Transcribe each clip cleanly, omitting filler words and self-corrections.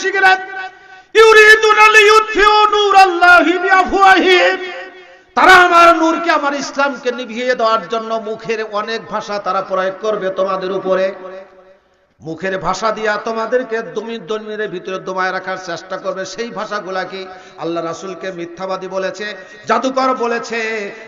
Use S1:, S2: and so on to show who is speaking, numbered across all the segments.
S1: মুশরিকরা ইউরিদুনা লিইউতফিউ নূরাল্লাহি বিআফওয়াহিহিম, তারা আমার নূরকে, আমার ইসলামকে নিভিয়ে দেওয়ার জন্য মুখের অনেক ভাষা তারা প্রয়োগ করবে তোমাদের উপরে। মুখের ভাষা দিয়া তোমাদেরকে দমিনের ভিতরে দমায় রাখার চেষ্টা করবে। সেই ভাষাগুলা কি? আল্লাহ রাসূলকে মিথ্যাবাদী বলেছে, জাদুকর বলেছে,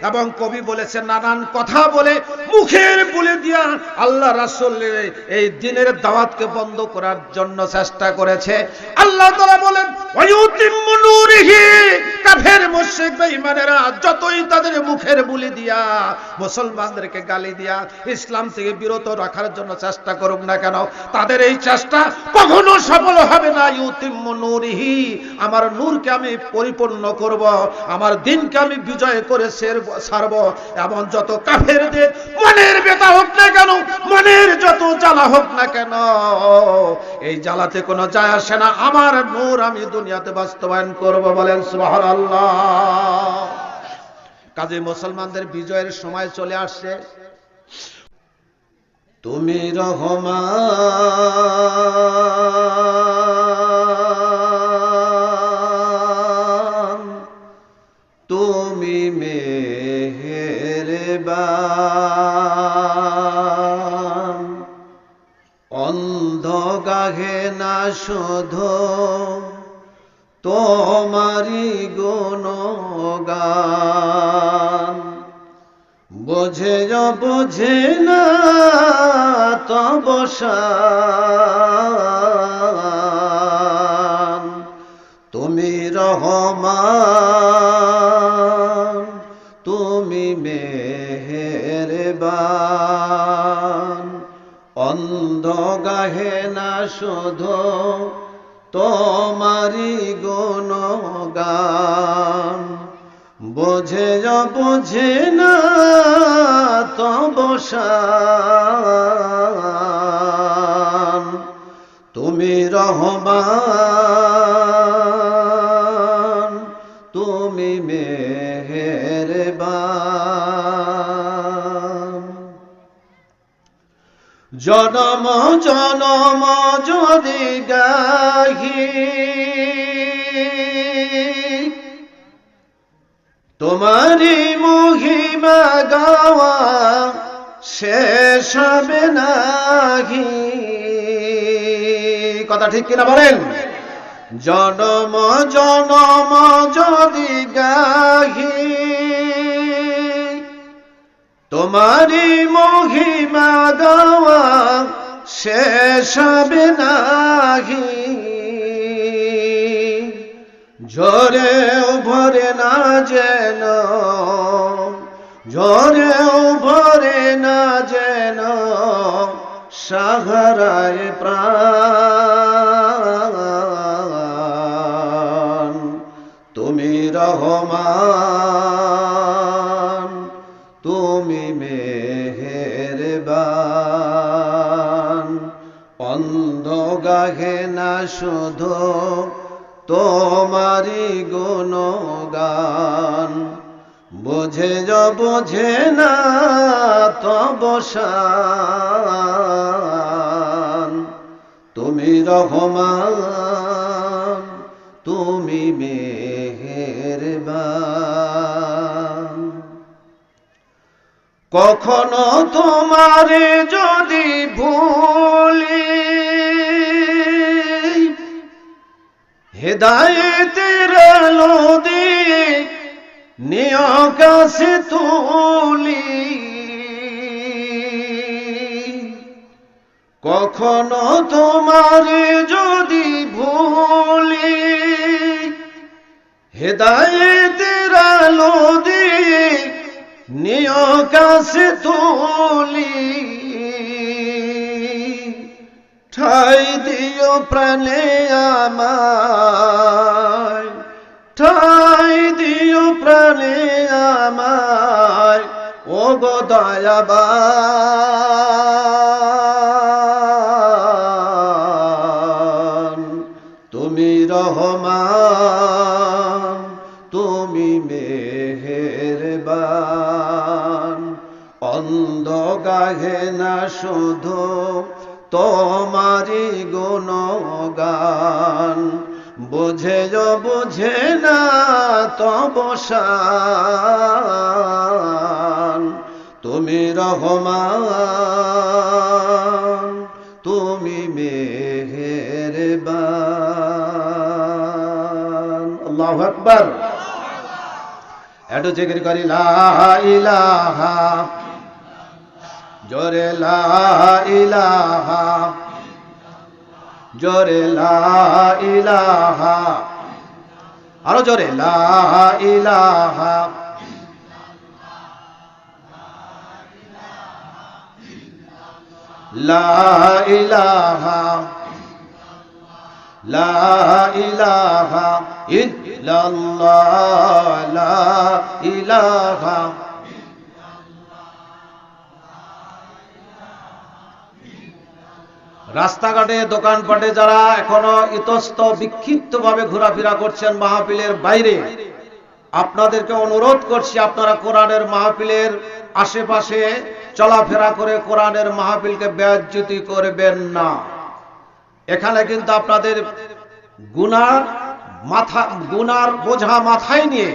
S1: এবং কবি বলেছে, নানান কথা বলে মুখের বলে দিয়া আল্লাহ রাসূলের এই দ্বীনের দাওয়াতকে বন্ধ করার জন্য চেষ্টা করেছে। আল্লাহ তাআলা বলেন ওয়ায়ুতিম্মু নূরিহি, কাফের মুশরিক বেঈমানেরা যতই তাদের মুখের বুলি দিয়া মুসলমানদেরকে গালি দিয়া ইসলাম থেকে বিরত রাখার জন্য চেষ্টা করুক না কেন, তাদের এই চেষ্টা কখনো সফল হবে না। ইউতিম্মু নূরিহি, আমার নূরকে আমি পরিপূর্ণ করব, আমার দ্বীনকে আমি বিজয় করে ছাড়ব। এবং যত কাফেরদের মনের ব্যথা হোক না কেন, মনের যত জ্বালা হোক না কেন, এই জ্বালাতে কোনো যায় আসে না, আমার নূর আমি দুনিয়াতে বাস্তবায়ন করব। বলেন সুবহানাল্লাহ। কাজে মুসলমানদের বিজয়ের সময় চলে আসছে। তুমি রহমান, তুমি মেহেরবান, অন্ধ গাহে না শুধু তোমারি গুণগান, বোঝে বোঝে না তব শান, তুমি রহমান, তুমি মেহেরবান, অন্ধ গাহে না শুধু তোমারি গুণগান, বোঝে বোঝে না তব শান, তুমি রহমান, তুমি মেহেরবান। জনম জনম যদি গাহি তোমারি মহিমা গাওয়া শেষ হবে নাহি, কথা ঠিক কিনা বলেন? জনম জনম যদি গাহি তোমারি মহিমা গাওয়া শেষ হবে নাহি, ঝরেও ভরে না যেন, ঝরেও ভরে না যেন সাগরায় প্রাণ, তুমি রহমান, তুমি মেহেরবান, অন্ধ গাহে না শুধু তোমারি গুণগান, বোঝে বোঝে না তব শান, তুমি রহমান, তুমি মেহেরবান। কখনো তোমারে যদি ভুলি হেদায়েতের আলো দিয়ে নিয় কাছে তুলি, কখনো তোমারে যদি ভুলি হেদায়েতের আলো দিয়ে নিয় কাছে তুলি, ঠাই দিও প্রাণে আমায়, ঠাই দিও প্রাণে আমায়, ও গো দয়াবান, তুমি রহমান, তুমি মেহেরবান, অন্ধ গাহে না শুধু তোমারি গুণগান, বুঝেও বুঝে না তব শান, তুমি রহমান তুমি মেহেরবান। আল্লাহু আকবার। একটু জিকির করি লা ইলাহা, জোরে লা ইলাহা, জোরে লা ইলাহা, আরো জোরে লা ইলাহা, লা ইলাহা, লা ইলাহা ইল্লাল্লাহ, লা ইলাহা। রাস্তাঘাটে দোকানপাটে যারা এখনো ইতস্ত বিক্ষিপ্ত ভাবে ঘোরাফেরা করছেন মাহফিলের বাইরে, আপনাদেরকে অনুরোধ করছি আপনারা কোরআনের মাহফিলের আশেপাশে চলাফেরা করে কোরআনের মাহফিলকে বেইজ্জতি করবেন না। এখানে কিন্তু আপনাদের গুনার বোঝা মাথায় নিয়ে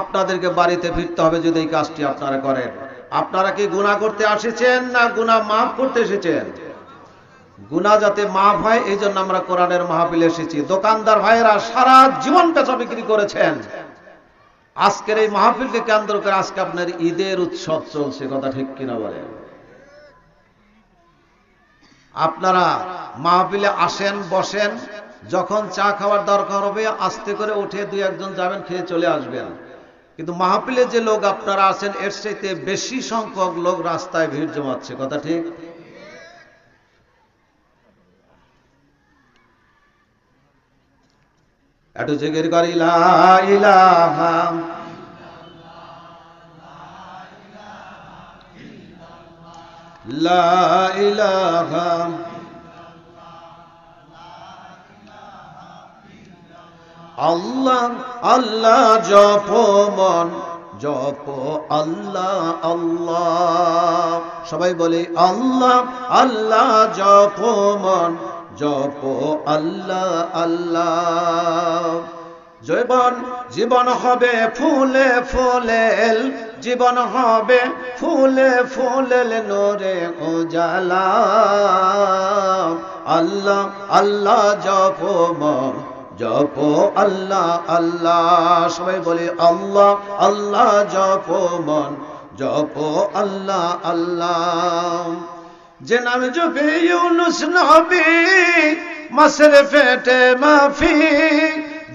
S1: আপনাদেরকে বাড়িতে ফিরতে হবে যদি এই কাজটি আপনারা করেন। আপনারা কি গুনাহ করতে এসেছেন না গুনাহ মাফ করতে এসেছেন? গুনাহ যাতে মাফ হয় এই জন্য আমরা কোরআনের মাহফিলে এসেছি। দোকানদার ভাইয়েরা সারা জীবন বেচা বিক্রি করেছেন, আজকের এই মাহফিলকে কেন্দ্র করে আজকে আপনার ঈদের উৎসব চলছে, কথা ঠিক কিনা বলেন? আপনারা মাহফিলে আসেন, বসেন, যখন চা খাওয়ার দরকার হবে আস্তে করে উঠে দুই একজন যাবেন, খেয়ে চলে আসবেন। কিন্তু মাহফিলে যে লোক আপনারা আছেন এর চাইতে বেশি সংখ্যক লোক রাস্তায় ভিড় জমাচ্ছে, কথা ঠিক? একটু জিকির করি লা ইলাহা, লা ইলাহা, আল্লাহ আল্লাহ জপো মন জপো আল্লাহ আল্লাহ। সবাই বলে আল্লাহ আল্লাহ জপো মন জপো আল্লাহ আল্লাহ। জীবন হবে ফুলে ফুলে, জীবন হবে ফুলে ফুলে নূরে উজালা। আল্লাহ আল্লাহ জপো মন জপো আল্লাহ আল্লাহ। সবাই বলে আল্লাহ আল্লাহ জপো মন জপো আল্লাহ আল্লাহ। যে নাম জপে ইউনুস নবী মাছের পেটে মাফি,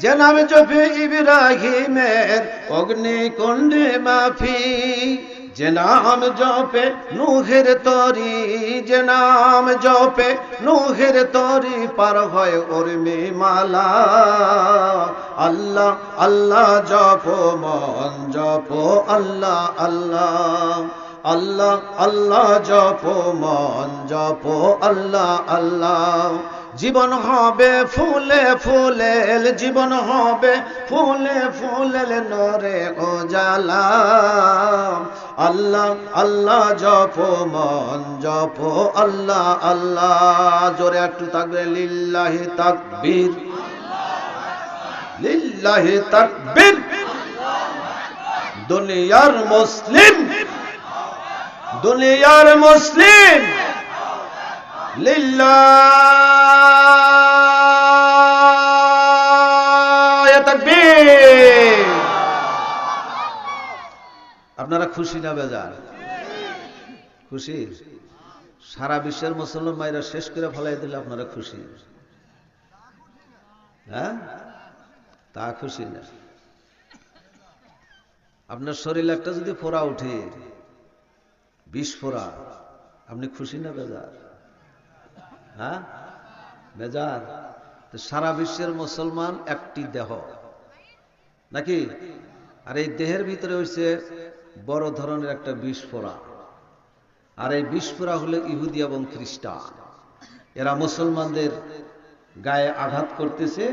S1: যে নাম জপে ইব্রাহিমের অগ্নিকুণ্ডে মাফি, যে নাম জপে নূহের তরি, যে নাম জপে নূহের তরি পার হয় উর্মি মালা। আল্লাহ আল্লাহ জপো মন জপো আল্লাহ আল্লাহ। আল্লাহ আল্লাহ জপো মন জপো আল্লাহ আল্লাহ। জীবন হবে ফুলে ফুলে, জীবন হবে ফুলে ফুলে নূরে উজালা। আল্লাহ আল্লাহ জপো মন জপো আল্লাহ আল্লাহ। জোরে একটু তাকবীর, লিল্লাহি তাকবীর, লিল্লাহি তাকবীর। দুনিয়ার মুসলিম, দুনিয়ার মুসলিম লিল্লাহি তাকবীর। আপনারা খুশি না বেজার? খুশি? সারা বিশ্বের মুসলমান ভাইরা শেষ করে ফেলাই দিলে আপনারা খুশি? হ্যাঁ, তা খুশি না। আপনার শরীরে একটা যদি ফোড়া উঠে, 20 ফোড়া, আপনি খুশি না বেজার? হ্যাঁ, বেজার। তো সারা বিশ্বের মুসলমান একটি দেহ নাকি? আর এই দেহের ভিতরে হইছে বড় ধরনের একটা 20 ফোড়া। আর এই 20 ফোড়া হলো ইহুদি এবং খ্রিস্টান। এরা মুসলমানদের গায়ে আঘাত করতেছে,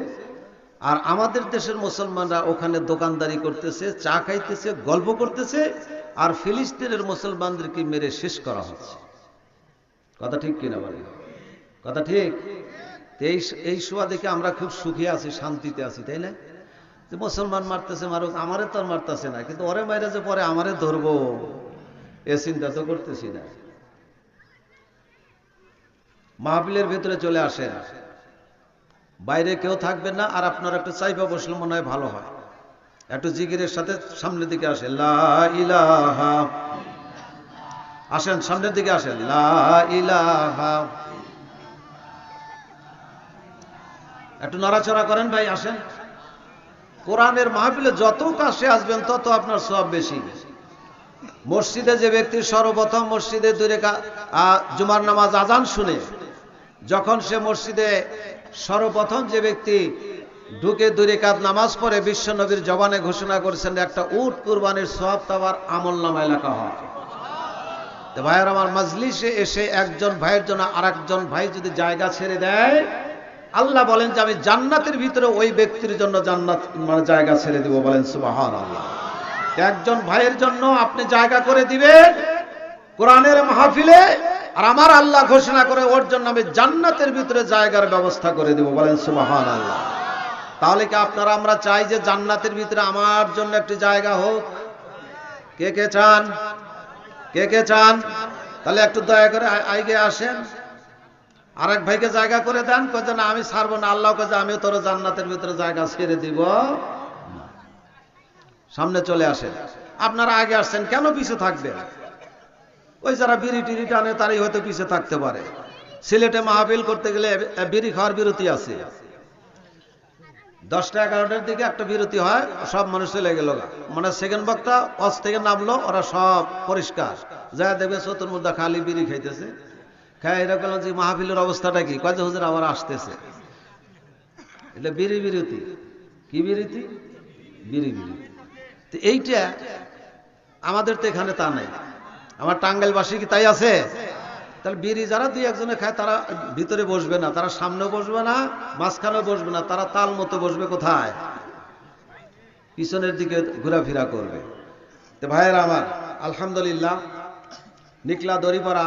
S1: আর আমাদের দেশের মুসলমানরা ওখানে দোকানদারি করতেছে, চা খাইতেছে, গল্প করতেছে, আর ফিলিস্তিনের মুসলমানদেরকে মেরে শেষ করা হচ্ছে। কথা ঠিক কিনা বলে? কথা ঠিক। এই এই সুয়া দেখে আমরা খুব সুখী আছি, শান্তিতে আছি, তাই না? যে মুসলমান মারতেছে মারুক, আমারে তো আর মারতেছে না, কিন্তু ওরে মাইরে যে পরে আমারে ধরবো এ চিন্তা তো করতেছি না। মাহফিলের ভিতরে চলে আসেন, বাইরে কেউ থাকবেন না, আর আপনার একটু চাইবা বসলে মনে হয় ভালো হয়। একটু জিকিরের সাথে সামনের দিকে আসেন, লা ইলাহা, আসেন সামনের দিকে আসেন, লা ইলাহা, একটু নড়াচড়া করেন ভাই, আসেন। কোরআনের মাহফিলে যত কাছে আসবেন তত আপনার সওয়াব বেশি। মসজিদে যে ব্যক্তি সর্বপ্রথম মসজিদে জুমার নামাজ আজান শুনে, যখন সে মসজিদে সর্বপ্রথম যে ব্যক্তি ঢুকে 2 রাকাত নামাজ পড়ে, বিশ্ব নবীর জবানে ঘোষণা করেছেন একটা উট কুরবানির সওয়াব তার আমলনামায় লেখা হয়। তো ভাইয়ের আমার, মজলিসে এসে একজন ভাইয়ের জন্য আরেকজন ভাই যদি জায়গা ছেড়ে দেয়, আল্লাহ বলেন যে আমি জান্নাতের ভিতরে ওই ব্যক্তির জন্য জান্নাত মানে জায়গা ছেড়ে দিব। বলেন সুবহানাল্লাহ। একজন ভাইয়ের জন্য আপনি জায়গা করে দিবেন কোরআনের মাহফিলে, আর আমার আল্লাহ ঘোষণা করে ওর জন্য আমি জান্নাতের ভিতরে জায়গার ব্যবস্থা করে দেব। বলেন সুবহানাল্লাহ। তাহলে কি আপনারা আমরা চাই যে জান্নাতের ভিতরে আমার জন্য একটি জায়গা হোক? কে কে চান? কে কে চান? তাহলে একটু দয়া করে আগে আসেন, আরেক ভাইকে জায়গা করে দেন। কয়ে না আমি ছাড়বো না, আল্লাহ কয়ে আমিও তোর জান্নাতের ভিতরে জায়গা ছেড়ে দিব। সামনে চলে আসেন। আপনারা আগে আসছেন কেন, পিছে থাকবেন? ওই যারা বিড়ি টিড়ি টানে তারাই হয়তো পিছে থাকতে পারে। সিলেটে মাহফিল করতে গেলে বিড়ি খাওয়ার বিরতি আছে, 10টা 11টার দিকে একটা বিরতি হয়, সব মানুষ চলে গেল। মানে সেকেন্ড বক্তা অস থেকে নামলো, ওরা সব পরিষ্কার, যা দেখবে চতুর্মুদ্দা খালি বিড়ি খাইতেছে। খাই এরকম যে মাহফিলের অবস্থাটা কি, কয় যে হুজুর আবার আসতেছে। এটা বিড়ি বিরতি। কি বিরতি? বিড়ি বিরতি। তো এইটা আমাদের তো এখানে তা নাই। আমার টাঙ্গাইলবাসী কি তাই আছে? তাহলে বিড়ি যারা 2-1জনে খায় তারা ভিতরে বসবে না, তারা সামনে বসবে না, মাঝখানেও বসবে না, তারা তাল মতো বসবে কোথায়? পিছনের দিকে ঘোরাফেরা করবে। তো ভাইয়েরা আমার, আলহামদুলিল্লাহ, নিকলা দড়িপাড়া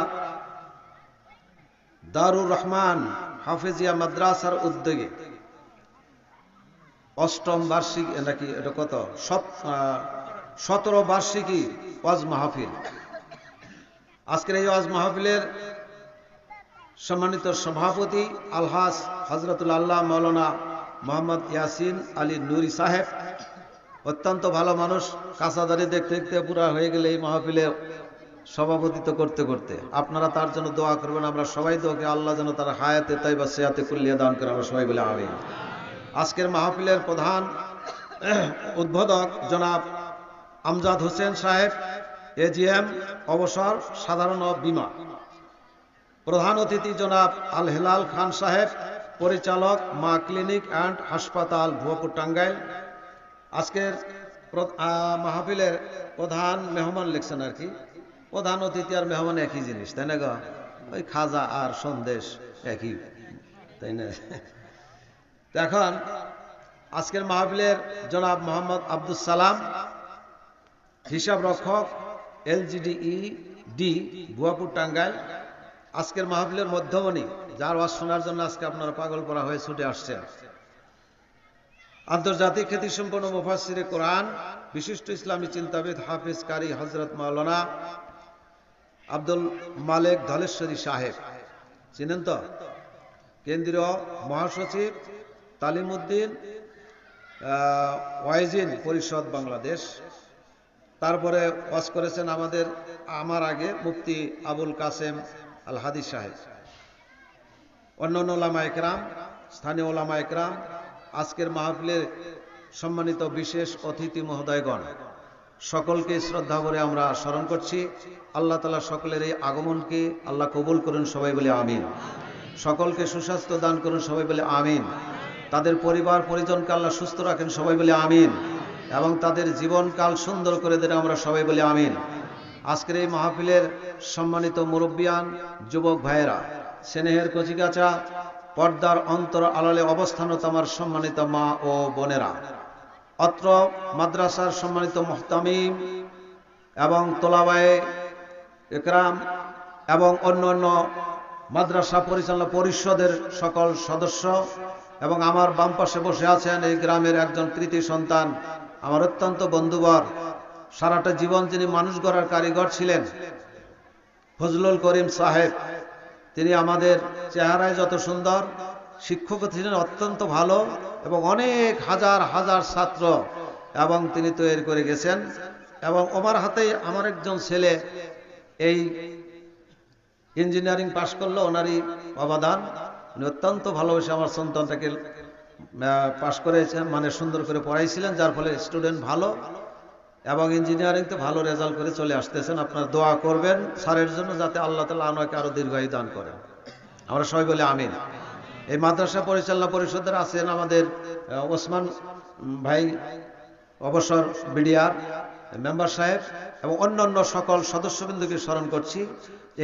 S1: দারুর রহমান হাফেজিয়া মাদ্রাসার উদ্যোগে 8ম বার্ষিক নাকি এটা কত 17 বার্ষিকী ওয়াজ মাহফিল। আজকের এই ওয়াজ মাহফিলের সম্মানিত সভাপতি আলহাজ হযরতুল আল্লাহ মাওলানা মোহাম্মদ ইয়াসিন আলী নুরি সাহেব, অত্যন্ত ভালো মানুষ। কাঁচাদারি দেখতে দেখতে পুরা হয়ে গেলে এই মাহফিলে সভাপতিত্ব করতে করতে আপনারা তার জন্য দোয়া করবেন। আমরা সবাই দোয়া, আল্লাহ যেন তার হায়াতে তাইবা সিয়াতে কুল্লিয়া দান করে, আমরা সবাই বলে আমিন। আজকের মাহফিলের প্রধান উদ্বোধক জনাব আমজাদ হোসেন সাহেব, এজিএম অবসর সাধারণ বীমা। প্রধান অতিথি জনাব আল হেলাল খান সাহেব, পরিচালক মা ক্লিনিক অ্যান্ড হাসপাতাল, ভুয়াপুর, টাঙ্গাইল। আজকের মাহফিলের প্রধান মেহমান লিখছেন আর কি, প্রধান অতিথি আর মেহমান একই জিনিস, তাই না গো? ওই খাজা আর সন্দেশ একই, তাই না? এখন আজকের মাহফিলের জনাব মোহাম্মদ আব্দুল সালাম, হিসাব রক্ষক, LGDED, ভুয়াপুর, টাঙ্গাইল। আজকের মাহফিলের মধ্যমণি, যার ওয়াজ শোনার জন্য আজকে আপনারা পাগল করা হয়ে ছুটে আসছেন, আন্তর্জাতিক খ্যাতিসম্পন্ন মুফাসসিরে কোরআন, বিশিষ্ট ইসলামী চিন্তাবিদ, হাফিজ কারি হযরত মাওলানা আব্দুল মালেক ধলেশ্বরী সাহেব, চিনেন তো? কেন্দ্রীয় মহাসচিব, তালিমউদ্দিন ওয়াইজিন পরিষদ, বাংলাদেশ। তারপরে ওয়াজ করেছেন আমার আগে মুফতি আবুল কাসেম আল হাদিস সাহেব, অন্যান্য ওলামা একরাম, স্থানীয় ওলামা একরাম। আজকের মাহফিলের সম্মানিত বিশেষ অতিথি মহোদয়গণ, সকলকে শ্রদ্ধা করে আমরা স্মরণ করছি। আল্লাহ তাআলা সকলের এই আগমনকে আল্লাহ কবুল করুন, সবাই বলে আমিন। সকলকে সুস্বাস্থ্য দান করুন, সবাই বলে আমিন। তাদের পরিবার পরিজনকে আল্লাহ সুস্থ রাখেন, সবাই বলে আমিন। এবং তাদের জীবনকাল সুন্দর করে দেন, আমরা সবাই বলে আমিন। আজকের এই মাহফিলের সম্মানিত মুরব্বিয়ান, যুবক ভাইয়েরা, স্নেহের কচিকাচা, পর্দার অন্তর আড়ালে অবস্থানত আমার সম্মানিত মা ও বোনেরা, অত্র মাদ্রাসার সম্মানিত মুহতামিম এবং তোলাবায়ে একরাম এবং অন্যান্য মাদ্রাসা পরিচালনা পরিষদের সকল সদস্য এবং আমার বাম পাশে বসে আছেন এই গ্রামের একজন কৃতি সন্তান, আমার অত্যন্ত বন্ধুবর, সারাটা জীবন যিনি মানুষ গড়ার কারিগর ছিলেন, ফজলুল করিম সাহেব। তিনি আমাদের চেহারায় যত সুন্দর, শিক্ষক ছিলেন অত্যন্ত ভালো এবং অনেক হাজার হাজার ছাত্র এবং তিনি তৈরি করে গেছেন। এবং ওমার হাতেই আমার একজন ছেলে এই ইঞ্জিনিয়ারিং পাশ করলো, ওনারই অবদান। উনি অত্যন্ত ভালোবেসে আমার সন্তানটাকে পাশ করেছেন, মানে সুন্দর করে পড়াইছিলেন, যার ফলে স্টুডেন্ট ভালো এবং ইঞ্জিনিয়ারিংতে ভালো রেজাল্ট করে চলে আসতেছেন। আপনারা দোয়া করবেন স্যারের জন্য, যাতে আল্লাহ তাআলা আমাকে আরো দীর্ঘায়ু দান করেন। আমরা সবাই বলি আমিন। এই মাদ্রাসা পরিচালনা পরিষদের আছেন আমাদের ওসমান ভাই, অবসর বিডিআর মেম্বার সাহেব, এবং অন্যান্য সকল সদস্যবৃন্দকে স্মরণ করছি।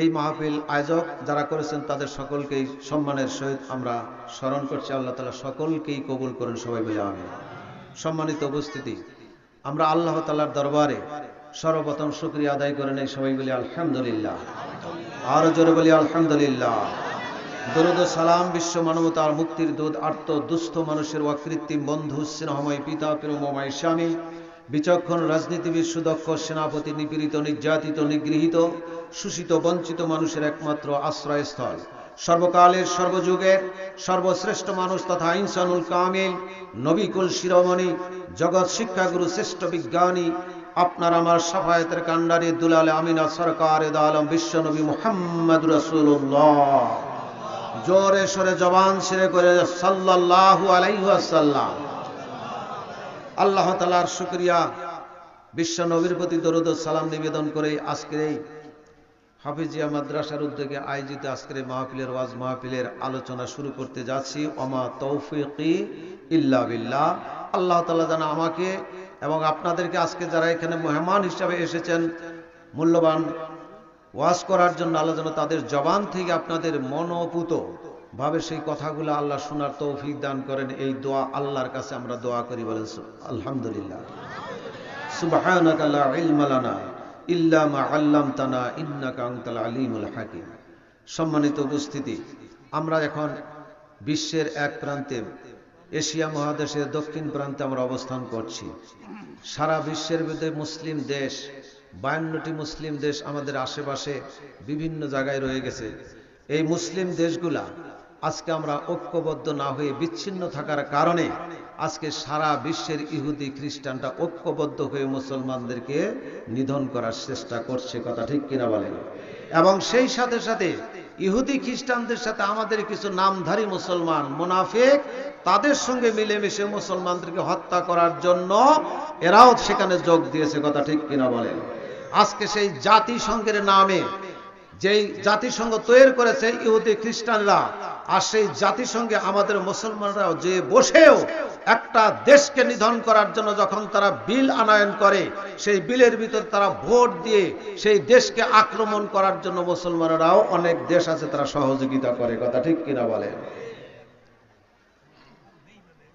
S1: এই মাহফিল আয়োজক যারা করেছেন তাদের সকলকেই সম্মানের সহিত আমরা স্মরণ করছি। আল্লাহ তাআলা সকলকেই কবুল করেন, সবাই বলে আমিন। সম্মানিত উপস্থিতি, আমরা আল্লাহ তাআলার দরবারে সর্বপ্রথম শুকরিয়া আদায় করে নেই, সবাই বলি আলহামদুলিল্লাহ। আরো জোরে বলি আলহামদুলিল্লাহ। দরুদ ও সালাম বিশ্ব মানবতার মুক্তির দূত, আর্ত দুস্থ মানুষের অকৃত্রিম বন্ধু, স্নেহময় পিতা, প্রেমময় স্বামী, বিচক্ষণ রাজনীতিবিদ, সুদক্ষ সেনাপতি, নিপীড়িত নির্যাতিত নিগৃহীত শোষিত বঞ্চিত মানুষের একমাত্র আশ্রয়স্থল, সর্বকালের সর্বযুগের সর্বশ্রেষ্ঠ মানুষ তথা ইনসানুল কামিল, নবীকুল শিরোমণি, জগৎ শিক্ষাগুরু, শ্রেষ্ঠ বিজ্ঞানী, আপনার আমার শাফায়েতের কান্ডারি, দুলালে আমিনা সরকার আলম বিশ্ব নবী মুহাম্মদ রাসূলুল্লাহ। জোরে সরে জবান ছেড়ে করে সাল্লাল্লাহু আলাইহি ওয়াসাল্লাম। আল্লাহ তাআলার শুকরিয়া, বিশ্ব নবীর প্রতি দরুদ ও সালাম নিবেদন করে আজকের এই হাফিজিয়া মাদ্রাসার উদ্যোগে আয়োজিত আজকের মাহফিলের ওয়াজ মাহফিলের আলোচনা শুরু করতে যাচ্ছি। ওমা তৌফিকি ইল্লা বিল্লাহ। আল্লাহ তাআলা যেন আমাকে এবং আপনাদেরকে, আজকে যারা এখানে মেহমান হিসাবে এসেছেন মূল্যবান ওয়াজ করার জন্য, আল্লাহ যেন তাদের জবান থেকে আপনাদের মনোপুত ভাবে সেই কথাগুলো আল্লাহ শোনার তৌফিক দান করেন। এই দোয়া আল্লাহর কাছে আমরা দোয়া করি, বলেন আলহামদুলিল্লাহ। সুবহানাকা লা ইলমা লানা ইল্লা মা আল্লামতানা ইন্নাকা আনতাল আলিমুল হাকিম। সম্মানিত উপস্থিতি, আমরা এখন বিশ্বের এক প্রান্তে, এশিয়া মহাদেশের দক্ষিণ প্রান্তে আমরা অবস্থান করছি। সারা বিশ্বের মধ্যে মুসলিম দেশ, 52টি মুসলিম দেশ আমাদের আশেপাশে বিভিন্ন জায়গায় রয়ে গেছে। এই মুসলিম দেশগুলা আজকে আমরা ঐক্যবদ্ধ না হয়ে বিচ্ছিন্ন থাকার কারণে আজকে সারা বিশ্বের ইহুদি খ্রিস্টানরা ঐক্যবদ্ধ হয়ে মুসলমানদেরকে নিধন করার চেষ্টা করছে, কথা ঠিক কিনা বলেন? এবং সেই সাথে সাথে ইহুদি খ্রিস্টানদের সাথে আমাদের কিছু নামধারী মুসলমান মুনাফিক, তাদের সঙ্গে মিলেমিশে মুসলমানদেরকে হত্যা করার জন্য এরাও সেখানে যোগ দিয়েছে, কথা ঠিক কিনা বলেন? আজকে সেই জাতিসংঘের নামে, যেই জাতিসংঘ তৈরি করেছে ইহুদি খ্রিস্টানরা, আর সেই জাতিসংঘে আমাদের মুসলমানরাও যে বসেও একটা দেশকে নিধন করার জন্য যখন তারা বিল আনয়ন করে, সেই বিলের ভিতর তারা ভোট দিয়ে সেই দেশকে আক্রমণ করার জন্য মুসলমানরাও, অনেক দেশ আছে তারা সহযোগিতা করে, কথা ঠিক কিনা বলেন?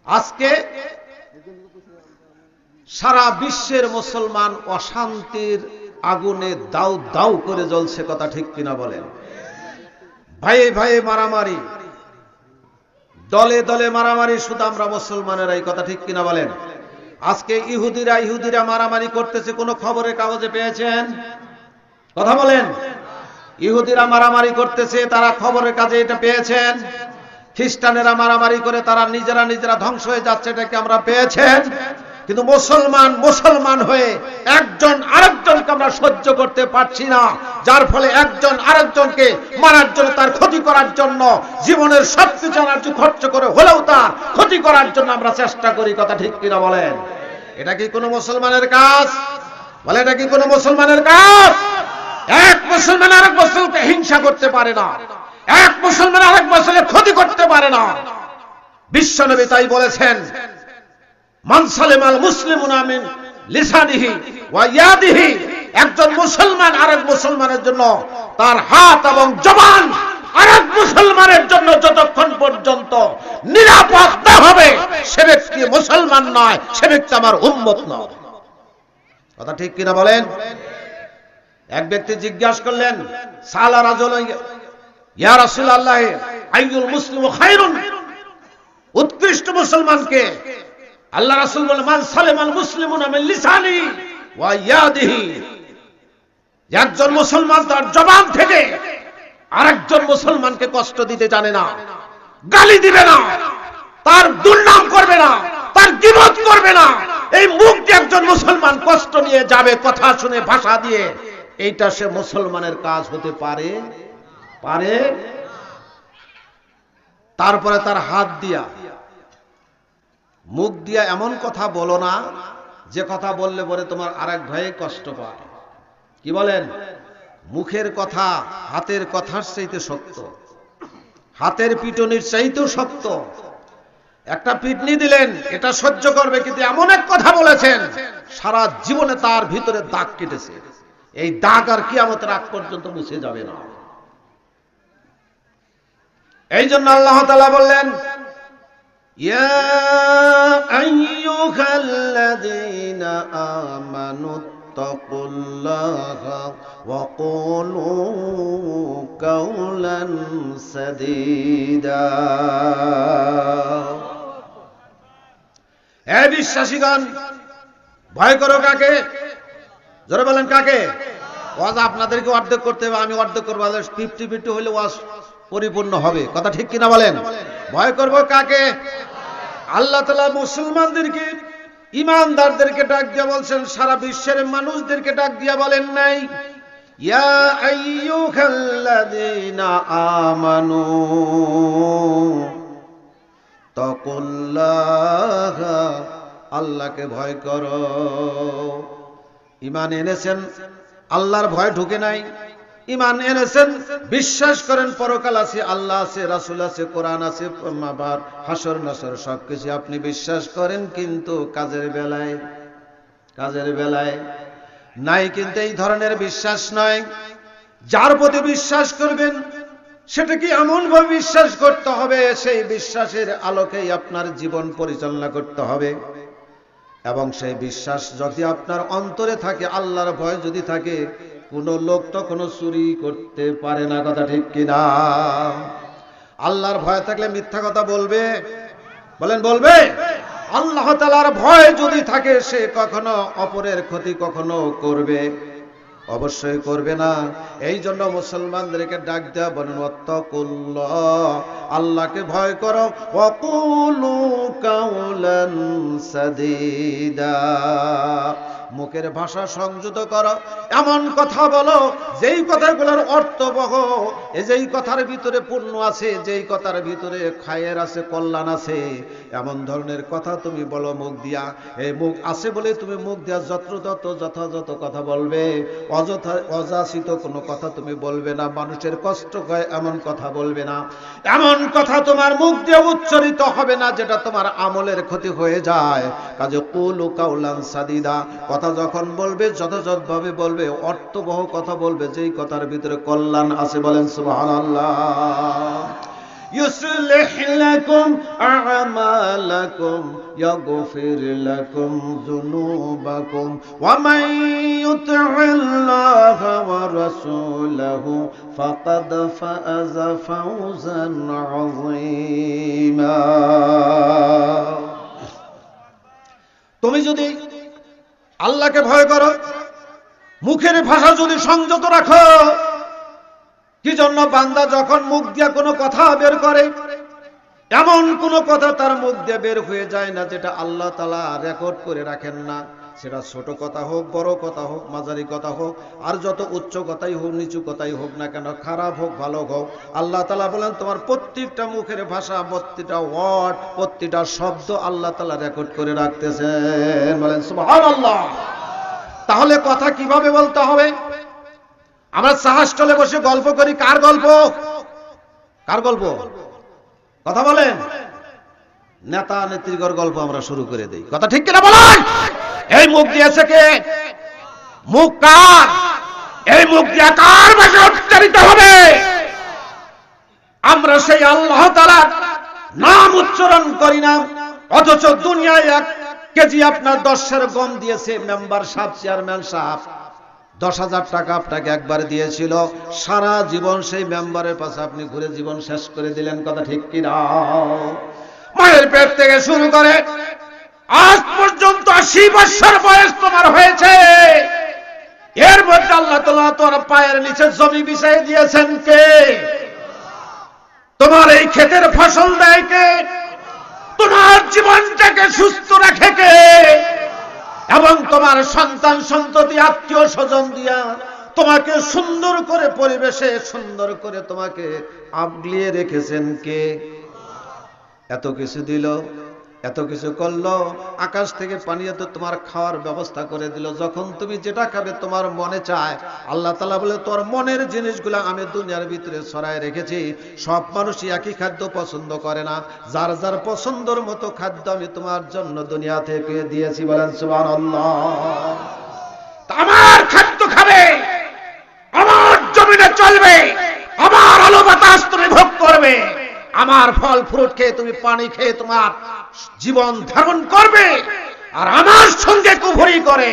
S1: আজকে সারা বিশ্বের মুসলমান অশান্তির আগুনে দাউ দাউ করে জ্বলছে, কথা ঠিক কিনা বলেন? ভাইয়ে ভাইয়ে মারামারি, দলে দলে মারামারি, শুধু আমরা মুসলমানেরা, এই কথা ঠিক কিনা বলেন? আজকে ইহুদিরা মারামারি করতেছে, কোন খবরের কাগজে পেয়েছেন? কথা বলেন। ইহুদিরা মারামারি করতেছে, তারা খবরের কাগজে এটা পেয়েছেন? খ্রিস্টানেরা মারামারি করে তারা নিজেরা ধ্বংস হয়ে যাচ্ছে, এটাকে আমরা পেয়েছেন? কিন্তু মুসলমান হয়ে একজন আরেকজনকে আমরা সহ্য করতে পারছি না, যার ফলে একজন আরেকজনকে মারার জন্য, তার ক্ষতি করার জন্য জীবনের সবকিছু খরচ করে হলেও তার ক্ষতি করার জন্য আমরা চেষ্টা করি, কথা ঠিক কিনা বলেন? এটা কি কোনো মুসলমানের কাজ? বলে, এটা কি কোনো মুসলমানের কাজ? এক মুসলমান আরেক মুসলমানকে হিংসা করতে পারে না, এক মুসলমান আরেক মুসলমানের ক্ষতি করতে পারে না। বিশ্বনবী তাই বলেছেন, মান সালিমাল মুসলিমুনা মিন লিসানিহি ওয়া ইয়াদিহি। একজন মুসলমান আরেক মুসলমানের জন্য তার হাত এবং জবান আরেক মুসলমানের জন্য যতক্ষণ পর্যন্ত নিরাপদ না হবে, সে ব্যক্তি মুসলমান নয়, সে ব্যক্তি আমার উম্মত নয়, কথা ঠিক কিনা বলেন? এক ব্যক্তি জিজ্ঞাসা করলেন, সালা রাজুল ইয়া রাসূলুল্লাহ আইয়ুল মুসলিমু খায়রুন, উৎকৃষ্ট মুসলমানকে আল্লাহ রাসূল বলেন মান সালামাল মুসলিমুনা মিন লিসানি ওয়া ইয়াদিহি, একজন মুসলমান তার জবান থেকে আরেকজন মুসলমানকে কষ্ট দিতে জানে না, গালি দিবে না, তার দুর্নাম করবে না, তার গীবত করবে না। এই মুখ দিয়ে একজন মুসলমান কষ্ট নিয়ে যাবে কথা শুনে ভাষা দিয়ে, এইটা সে মুসলমানের কাজ হতে পারে পারে। তারপরে তার হাত দিয়া মুখ দিয়া এমন কথা বলো না যে কথা বললে পরে তোমার আরেক ভাই কষ্ট পায়। কি বলেন? মুখের কথা হাতের কথার চাইতে শক্ত, হাতের পিটনির চাইতেও শক্ত। একটা পিটনি দিলেন, এটা সহ্য করবে, কিন্তু এমন এক কথা বলেছেন সারা জীবনে তার ভিতরে দাগ কেটেছে, এই দাগ আর কিয়ামতের আগ পর্যন্ত মুছে যাবে না। এই জন্য আল্লাহ তাআলা বললেন ইয়া আইয়ুহাল্লাযীনা আমানু তাকুল্লাহা ওয়া কুলু কাওলান সাদীদা। হে বিশ্বাসীগণ, ভয় করো কাকে? জোরে বলেন কাকে? ওয়াজ আপনাদেরকে অর্ধেক করতে হবে, আমি অর্ধেক করবো, 50-50 হলে ওয়াজ পরিপূর্ণ হবে। কথা ঠিক কিনা বলেন? ভয় করব কাকে? আল্লাহ তাআলা মুসলমানদেরকে, ঈমানদারদেরকে ডাক দিয়া বলছেন, সারা বিশ্বের মানুষদেরকে ডাক দিয়া বলেন নাই ইয়া আইয়ুহাল্লাযীনা আমানু তাকুল্লাহা, আল্লাহকে ভয় করো। ঈমান এনেছেন, আল্লাহর ভয় ঢুকে নাই। ঈমান এনেছেন, বিশ্বাস করেন পরকাল আছে, আল্লাহ আছে, রাসূল আছে, কোরআন আছে, আবার হাসর নাসর সবকিছু আপনি বিশ্বাস করেন, কিন্তু কাজের বেলায় নাই। কিন্তু এই ধরনের বিশ্বাস নয়। যার প্রতি বিশ্বাস করবেন সেটা কি এমন ভাবে বিশ্বাস করতে হবে, সেই বিশ্বাসের আলোকেই আপনার জীবন পরিচালনা করতে হবে। এবং সেই বিশ্বাস যদি আপনার অন্তরে থাকে, আল্লাহর ভয় যদি থাকে, কোন লোক তখন চুরি করতে পারে না। কথা ঠিক কিনা? আল্লাহর ভয় থাকলে মিথ্যা কথা বলবে? বলেন বলবে? আল্লাহ তাআলার ভয় যদি থাকে, সে কখনো অপরের ক্ষতি কখনো করবে? অবশ্যই করবে না। এই জন্য মুসলমানদেরকে ডাক দেয়া বলেন ওয়াত্তাকুল্লাহ, আল্লাহকে ভয় করো, ওয়া কুলু কাওলান সাদীদা, মুখের ভাষা সংযত করো, এমন কথা বলো যেই কথাগুলোর অর্থবহ, যেই কথার ভিতরে পুণ্য আছে, যেই কথার ভিতরে খায়ের আছে, কল্যাণ আছে, এমন ধরনের কথা তুমি বলো মুখ দিয়া। এই মুখ আছে বলে তুমি মুখ দিয়া যথাযথ কথা বলবে, অযাচিত কোনো কথা তুমি বলবে না, মানুষের কষ্ট হয় এমন কথা বলবে না, এমন কথা তোমার মুখ দিয়ে উচ্চারিত হবে না যেটা তোমার আমলের ক্ষতি হয়ে যায়। কাজে কুলু কাওলান সাদীদা, কথা যখন বলবে যথাযথভাবে বলবে, অর্থবহ কথা বলবে, যেই কথার ভিতরে কল্যাণ আছে। বলেন সুবহানাল্লাহ। يصلح لكم أعمالكم يغفر لكم ذنوبكم ومن يطع الله ورسوله فقد فاز فوزا عظيما। তুমি যদি আল্লাহকে ভয় করো, মুখের ভাষা যদি সংযত রাখো। কি জন্য? বান্দা যখন মুখ দিয়ে কোনো কথা বের করে, এমন কোনো কথা তার মুখ দিয়ে বের হয়ে যায় না যেটা আল্লাহ তাআলা রেকর্ড করে রাখেন না। সেটা ছোট কথা হোক, বড় কথা হোক, মাঝারি কথা হোক, আর যত উচ্চ কথাই হোক, নিচু কথাই হোক না কেন, খারাপ হোক ভালো হোক, আল্লাহ তাআলা বলেন তোমার প্রত্যেকটা মুখের ভাষা, প্রত্যেকটা ওয়ার্ড, প্রত্যেকটা শব্দ আল্লাহ তাআলা রেকর্ড করে রাখতেছেন। বলেন সুবহানাল্লাহ। তাহলে কথা কিভাবে বলতে হবে? আমরা সাহস চলে বসে গল্প করি, কার গল্প? কার গল্প? কথা বলেন। নেতা নেত্রীর গল্প আমরা শুরু করে দেই। কথা ঠিক কিনা বলেন? এই মুখ দিয়েছে কে? মুখ কার? এই মুখ দিয়ে কার ভাষা উচ্চারিত হবে? আমরা সেই আল্লাহ তাআলার নাম উচ্চারণ করি না, অথচ দুনিয়ায় 1 কেজি আপনার 10 সের গম দিয়েছে মেম্বার সাহেব, চেয়ারম্যান সাহেব, 10,000 টাকা আপনাকে একবার দিয়েছিল, সারা জীবন সেই মেম্বারের পাশে আপনি ঘুরে জীবন শেষ করে দিলেন। কথা ঠিক কি না? মায়ের পেট থেকে শুরু করে আজ পর্যন্ত 80 বছর বয়স তোমার হয়েছে, এর মধ্যে আল্লাহ তাআলা তোমার পায়ের নিচে জমি বিছিয়ে দিয়েছেন কে? তোমার এই ক্ষেতের ফসল দেয় কে? তোমার জীবনটাকে সুস্থ রাখে কে? এবং তোমার সন্তান সন্ততি আত্মীয় স্বজন দিয়া তোমাকে সুন্দর করে পরিবেশে সুন্দর করে তোমাকে আগলিয়ে রেখেছেন কে? এত কিছু দিল, এত কিছু করলো, আকাশ থেকে পানি এত তোমার খাওয়ার ব্যবস্থা করে দিল। যখন তুমি যেটা খাবে তোমার মনে চায়, আল্লাহ তাআলা বলে তোর মনের জিনিসগুলো আমি দুনিয়ার ভিতরে ছড়ায় রেখেছি। সব মানুষই একই খাদ্য পছন্দ করে না, যার যার পছন্দের মতো খাদ্য আমি তোমার জন্য দুনিয়া থেকে দিয়েছি। বলেন সুবহানাল্লাহ। আমার খাদ্য খাবে, আমার জমিনে চলবে, আমার আলো বাতাস তুমি ভোগ করবে, আমার ফল ফ্রুট খেয়ে তুমি পানি খেয়ে তোমার জীবন ধারণ করবে। আর আমার সঙ্গে কুফরি করে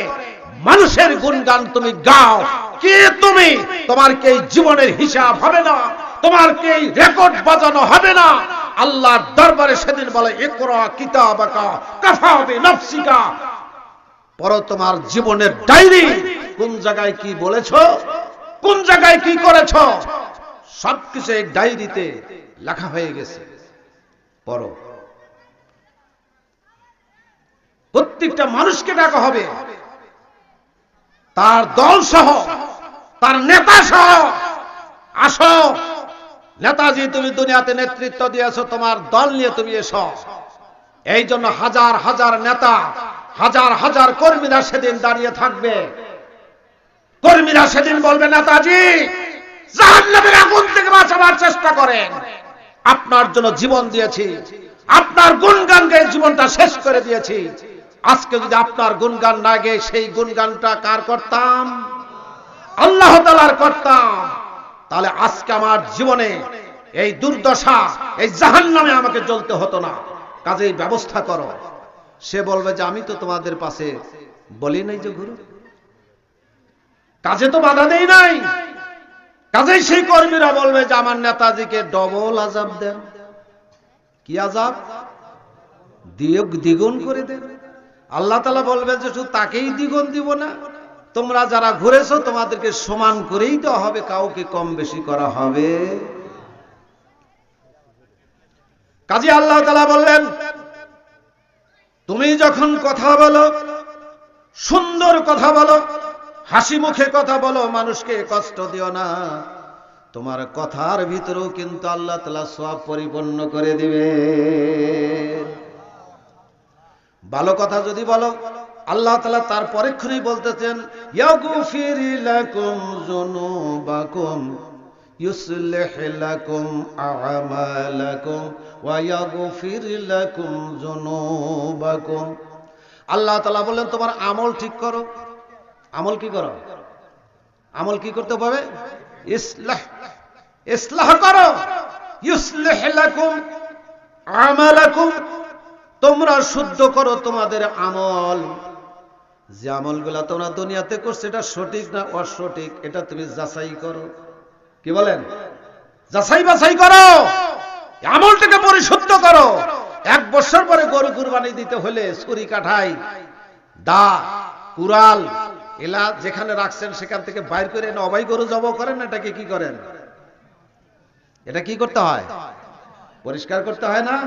S1: মানুষের গুণগান তুমি গাও, কে তুমি? তোমার কে জীবনের হিসাব হবে না, তোমার কে রেকর্ড বাজানো হবে না। আল্লাহর দরবারে সেদিন বলে ইকরা কিতাবাকা কাফা বিনাফসিকা, পড়ো তোমার জীবনের ডায়েরি, কোন জায়গায় কি বলেছো, কোন জায়গায় কি করেছো, সবকিছু এই ডায়েরিতে লেখা হয়ে গেছে। পড়ো। প্রত্যেকটা মানুষকে ডাকা হবে, তার দল সহ, তার নেতা সহ। আসো নেতাজি, তুমি দুনিয়াতে নেতৃত্ব দিয়েছো, তোমার দল নিয়ে তুমি এসো। এই জন্য হাজার হাজার নেতা, হাজার হাজার কর্মীরা সেদিন দাঁড়িয়ে থাকবে। কর্মীরা সেদিন বলবে নেতাজি জাহান্নামের আগুন থেকে বাঁচাবার চেষ্টা করেন, আপনার জন্য জীবন দিয়েছি, আপনার গুণগান গেয়ে জীবনটা শেষ করে দিয়েছি। আজকে যদি আপনার গুণগান না গেয়ে সেই গুণগানটা কার করতাম? আল্লাহ তাআলার করতাম, তাহলে আজকে আমার জীবনে এই দুর্দশা, এই জাহান্নামে আমাকে জ্বলতে হতো না। কাজেই ব্যবস্থা করো। সে বলবে যে আমি তো তোমাদের পাশে বলি নাই যে গুরু, কাজে তো বাধা দেই নাই। কাজেই সেই কর্মীরা বলবে যে আমার নেতাজিকে ডবল আযাব দেন। কি আযাব? দ্বিগুণ করে দেন। আল্লাহ তাআলা বলবেন যে শুধু তাকেই দ্বিগুণ দিব না, তোমরা যারা ঘুরেছো তোমাদেরকে সমান করেই দেওয়া হবে, কাউকে কম বেশি করা হবে। কাজী আল্লাহ তাআলা বললেন তুমি যখন কথা বলো, সুন্দর কথা বলো, হাসি মুখে কথা বলো, মানুষকে কষ্ট দিও না। তোমার কথার ভিতরেও কিন্তু আল্লাহ তাআলা সওয়াব পরিপূর্ণ করে দিবে। ভালো কথা যদি বলো, আল্লাহ তাআলা তার পরেক্ষণেই বলতেছেন ইয়াগফির লাকুম যুনুবাকুম ইউসলিহ লাকুম আ'মালাকুম ওয়া ইয়াগফির লাকুম যুনুবাকুম। আল্লাহ তাআলা বলেন তোমার আমল ঠিক করো। আমল কি করো? আমল কি করতে হবে? ইসলাহ করো। ইউসলিহ লাকুম আমালাকুম, তোমরা শুদ্ধ করো তোমাদের আমল। যে আমলগুলা তোমরা দুনিয়াতে করছো এটা সঠিক না অসঠিক, এটা তুমি যাচাই করো। কি বলেন? যাচাই বাছাই করো, আমলটাকে পরিশুদ্ধ করো। 1 বছর পরে গরু কুরবানি দিতে হলে ছুরি কাঠাই দা কুড়াল এলা যেখানে রাখছেন সেখান থেকে বাইর করে এনে অবাই গরু জবাই করেন না, এটাকে কি করেন? এটা কি করতে হয়? পরিষ্কার করতে হয় না?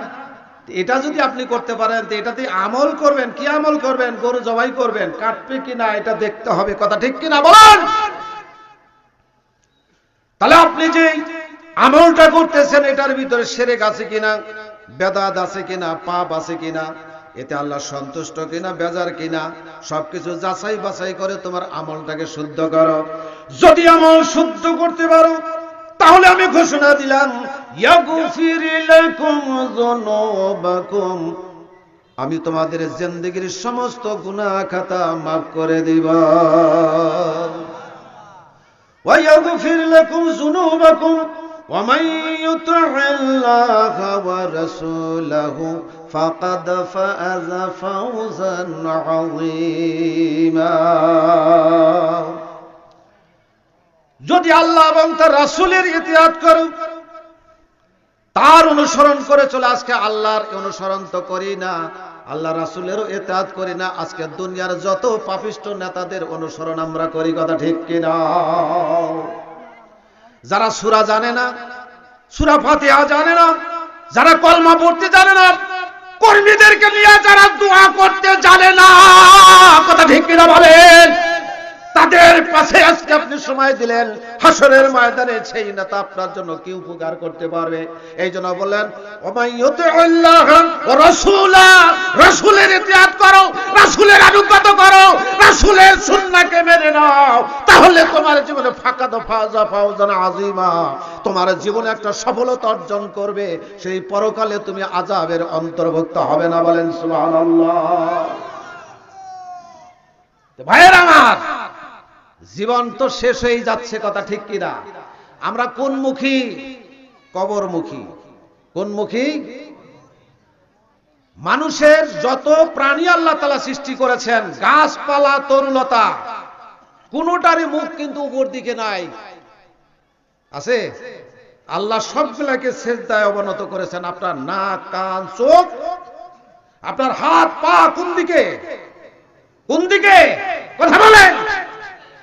S1: এটা যদি আপনি করতে পারেন তো এটাতে আমল করবেন। কি আমল করবেন? গরু জবাই করবেন, কাটবে কিনা এটা দেখতে হবে। কথা ঠিক কিনা বলেন? তাহলে আপনি যে আমলটা করতেছেন এটার ভিতরে শিরক আছে কিনা, বেদাত আছে কিনা, পাপ আছে কিনা, এতে আল্লাহ সন্তুষ্ট কিনা, বেজার কিনা, সবকিছু যাচাই বাছাই করে তোমার আমলটাকে শুদ্ধ করো। যদি আমল শুদ্ধ করতে পারো তাহলে আমি ঘোষণা দিলাম ইয়াগফির লাকুম যুনুবাকুম, আমি তোমাদের জিন্দেগীর সমস্ত গুনাহ খাতা মাফ করে দিব। ওয়া ইয়াগফির লাকুম যুনুবাকুম ওয়া মান ইউতি'আল্লাহা ওয়া রাসূলাহু ফাকাদ ফাযা ফাওজান 'আযীমা। যদি আল্লাহ এবং তার রাসূলের ইতিআত করো, তার অনুসরণ করে চলে। আজকে আল্লাহর অনুসরণ তো করি না, আল্লাহ রাসূলেরও ইতিআত করি না, আজকে দুনিয়ার যত পাপিষ্ঠ নেতাদের অনুসরণ আমরা করি। কথা ঠিক কিনা? যারা সূরা জানে না, সূরা ফাতিহা জানে না, যারা কলমা পড়তে জানে না, কর্মীদেরকে নিয়ে যারা দোয়া করতে জানে না, কথা ঠিক কিনা বলেন, তাদের পাশে আজকে আপনি সময় দিলেন, হাসরের ময়দানে সেই নেতা আপনার জন্য কি উপকার করতে পারবে? এই জন্য বললেন ওমাইয়ুতিল্লাহ ওয়া রাসূলা, রাসূলের ইতিআত করো, রাসূলের আনুগত্য করো, রাসূলের সুন্নাহকে মেনে নাও, তাহলে তোমার জীবনে ফাকাদ ফাজা ফাওজান আযীমা, তোমার জীবনে একটা সফলতা অর্জন করবে, সেই পরকালে তুমি আযাবের অন্তর্ভুক্ত হবে না। বলেন সুবহানাল্লাহ। ভাইয়েরা আমার, জীবন তো শেষ হয়ে যাচ্ছে, কথা ঠিক কিনা? আমরা কোন মুখী? কবরমুখী। কোন মুখী? মানুষের যত প্রাণী আল্লাহ তাআলা সৃষ্টি করেছেন, গাছপালা তরুলতা, কোনটারই মুখ কিন্তু উপর দিকে নাই, আছে? আল্লাহ সবগুলাকে সিজদায় অবনত করেছেন। আপনার নাক, কান, চোখ, আপনার হাত, পা কোন দিকে? কোন দিকে? কথা বলেন।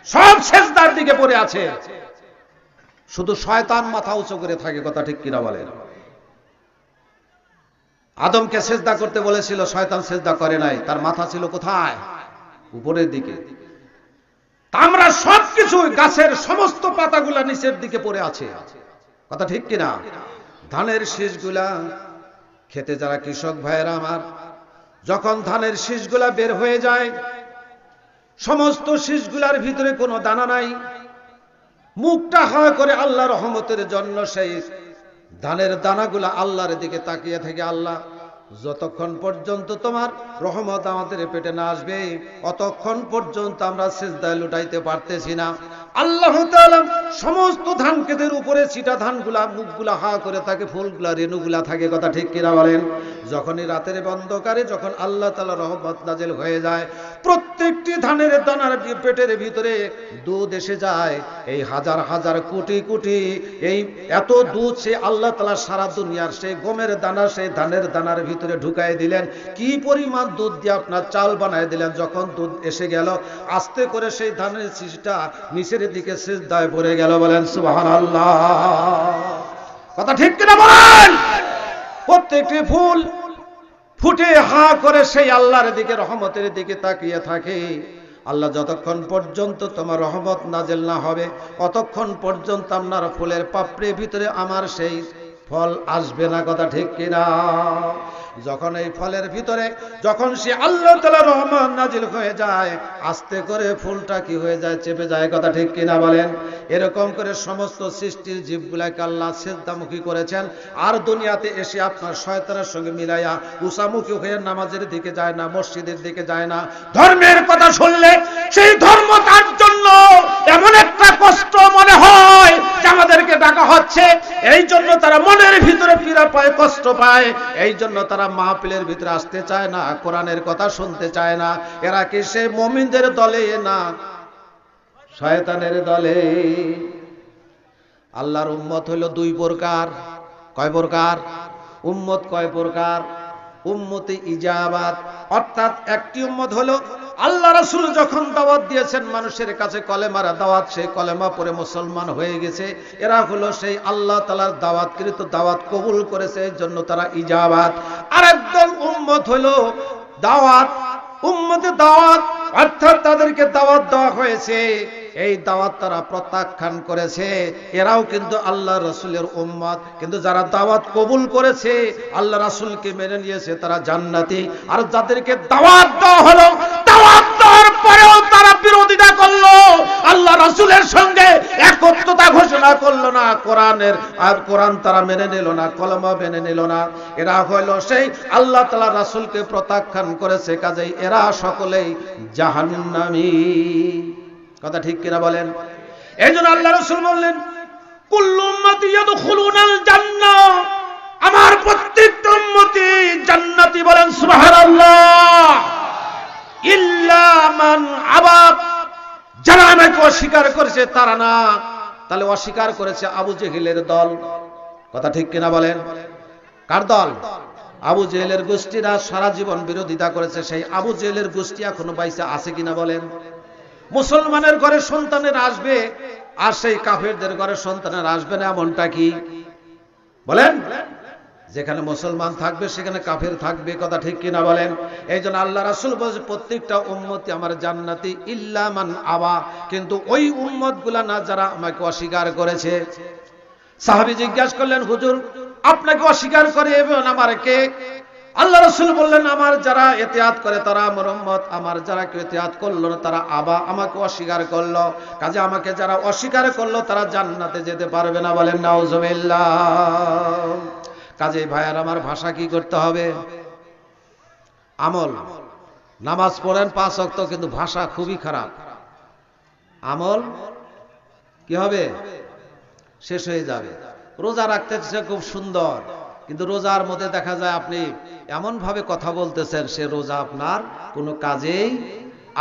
S1: সব সিজদার দিকে পড়ে আছে, শুধু শয়তান মাথা উঁচু করে থাকে। কথা ঠিক কিনা বলেন? আদমকে সিজদা করতে বলেছিল, শয়তান সিজদা করে নাই, তার মাথা ছিল কোথায়? উপরের দিকে। আমরা সবকিছু, গাছের সমস্ত পাতাগুলা নিচের দিকে পড়ে আছে। কথা ঠিক কিনা? ধানের শীষগুলা খেতে যারা কৃষক ভাইয়েরা আমার, যখন ধানের শীষগুলা বের হয়ে যায়, সমস্ত শীষগুলার ভিতরে কোনো দানা নাই, মুখটা হা করে আল্লাহ রহমতের জন্য সেই ধানের দানাগুলা আল্লাহর দিকে তাকিয়ে থাকে। আল্লাহ, যতক্ষণ পর্যন্ত তোমার রহমত আমাদের পেটে না আসবে, অতক্ষণ পর্যন্ত আমরা সিজদায় লুটাইতে পারতেছি না। আল্লাহ তাআলা সমস্ত ধান ক্ষেতের উপরে ছিটা ধানগুলা, মুখগুলা হা করে থাকে, ফুলগুলা, রেণুগুলা থাকে। কথা ঠিক কিনা বলেন? যখনই রাতের অন্ধকারে যখন আল্লাহ তাআলা রহমত নাজিল হয়ে যায়, প্রত্যেকটি ধানের দানার পেটের ভিতরে দুধ এসে যায়। এই হাজার হাজার কোটি কোটি এই এত দুধ সে আল্লাহ তাআলা সারা দুনিয়ার সেই গমের দানা, সেই ধানের দানার ভিতরে ঢুকাই দিলেন। কি পরিমাণ দুধ দিয়ে আপনার চাল বানায় দিলেন। যখন দুধ এসে গেল, আস্তে করে সেই ধানের শীষটা নিচের দিকে সিজদায় পড়ে গেল। বলেন সুবহানাল্লাহ। কথা ঠিক কিনা বলেন? প্রত্যেকটি ফুল ফুটে হা করে সেই আল্লাহর দিকে, রহমতের দিকে তাকিয়ে থাকে। আল্লাহ, যতক্ষণ পর্যন্ত তোমার রহমত নাজিল না হবে, অতক্ষণ পর্যন্ত আপনার ফুলের পাপড়ির ভিতরে আমার সেই ফল আসবে না। কথা ঠিক কিনা? যখন এই ফলের ভিতরে যখন সে আল্লাহ তাআলা রহমত নাজিল হয়ে যায়, আস্তে করে ফুলটা কি হয়ে যায়? চেপে যায়। কথা ঠিক কিনা বলেন? এরকম করে সমস্ত সৃষ্টির জীবগুলাকে আল্লাহ সিজদামুখী করেছেন। আর দুনিয়াতে এসে আপনার শয়তানের সঙ্গে মিলাইয়া উসামুখী হয়ে নামাজের দিকে যায় না, মসজিদের দিকে যায় না। ধর্মের কথা শুনলে সেই ধর্ম তার জন্য এমন একটা কষ্ট মনে হয় যে আমাদেরকে ডাকা হচ্ছে। এই জন্য তারা মনের ভিতরে পীড়া পায়, কষ্ট পায়। এই জন্য তারা মাহফিলের ভিতরে আসতে চায় না, কোরআনের কথা শুনতে চায় না। এরা কি সে মুমিনদের দলে না শয়তানের দলে? আল্লাহর উম্মত হলো দুই প্রকার। কয় প্রকার? উম্মত কয় প্রকার? উম্মতে ইজাবাত, অর্থাৎ একটি উম্মত হলো আল্লাহ রাসূল যখন দাওয়াত দিয়েছেন মানুষের কাছে, কলেমার দাওয়াত, সেই কলেমা পড়ে মুসলমান হয়ে গেছে। এরা হলো সেই আল্লাহ তাআলার দাওয়াতকৃত, দাওয়াত কবুল করেছে, এই জন্য তারা ইজাবাত। আরেকদল উম্মত হলো দাওয়াত, উম্মতে দাওয়াত, অর্থাৎ তাদেরকে দাওয়াত দেওয়া হয়েছে, এই দাওয়াত তারা প্রত্যাখ্যান করেছে। এরাও কিন্তু আল্লাহ রাসূলের উম্মত, কিন্তু যারা দাওয়াত কবুল করেছে, আল্লাহ রাসূলকে মেনে নিয়েছে, তারা জান্নাতি। আর যাদেরকে দাওয়াত দেওয়া হলো, দাওয়াত দেওয়ার পরেও তারা বিরোধিতা করলো, আল্লাহ রাসূলের সঙ্গে একত্রতা ঘোষণা করলো না, কোরআনের আর কোরআন তারা মেনে নিল না, কলমা মেনে নিল না, এরা হলো সেই আল্লাহ তাআলা রাসূলকে প্রত্যাখ্যান করেছে। কাজেই এরা সকলেই জাহান্নামী। কথা ঠিক কিনা বলেন? এইজন্য আল্লাহ রাসূল বললেন, কুল্লু উম্মতি ইয়াদখুলুনাল জান্নাহ, আমার প্রত্যেকটা উম্মতি জান্নাতি। বলেন সুবহানাল্লাহ। ইল্লা মান আবা, যারা আমাকে অস্বীকার করেছে তারা না, তাহলে অস্বীকার করেছে আবু জেহেলের দল। কথা ঠিক কিনা বলেন? কার দল? আবু জেহেলের গোষ্ঠীরা সারা জীবন বিরোধিতা করেছে। সেই আবু জেহেলের গোষ্ঠী এখনো বাইসে আছে কিনা বলেন? মুসলমানের ঘরে সন্তানের আসবে আর সেই কাফেরদের ঘরে সন্তানের আসবে না, এমনটা কি? বলেন। যেখানে মুসলমান থাকবে সেখানে কাফের থাকবে। কথা ঠিক কিনা বলেন? এই জন্য আল্লাহ রাসূল বলেছে প্রত্যেকটা উম্মতি আমার জান্নাতি ইল্লা মান আবা, কিন্তু ওই উম্মত গুলা না যারা আমাকে অস্বীকার করেছে। সাহাবী জিজ্ঞাসা করলেন, হুজুর আপনাকে অস্বীকার করে এবং আমার কে? আল্লাহ রাসূল বললেন, আমার যারা ইতিআত করে তারা আমার উম্মত, আমার যারা কেউ ইতিআত করলো না তারা আবা, আমাকে অস্বীকার করলো। কাজে আমাকে যারা অস্বীকার করলো তারা জান্নাতে যেতে পারবে না। বলেন নাউজুবিল্লাহ। কাজে ভাইয়ার আমার ভাষা কি করতে হবে? আমল। নামাজ পড়েন 5 ওয়াক্ত, কিন্তু ভাষা খুবই খারাপ। আমল কি হবে? শেষ হয়ে যাবে। রোজা রাখতেছে খুব সুন্দর, কিন্তু রোজার মধ্যে দেখা যায় আপনি এমন ভাবে কথা বলতেছেন সে রোজা আপনার কোনো কাজেই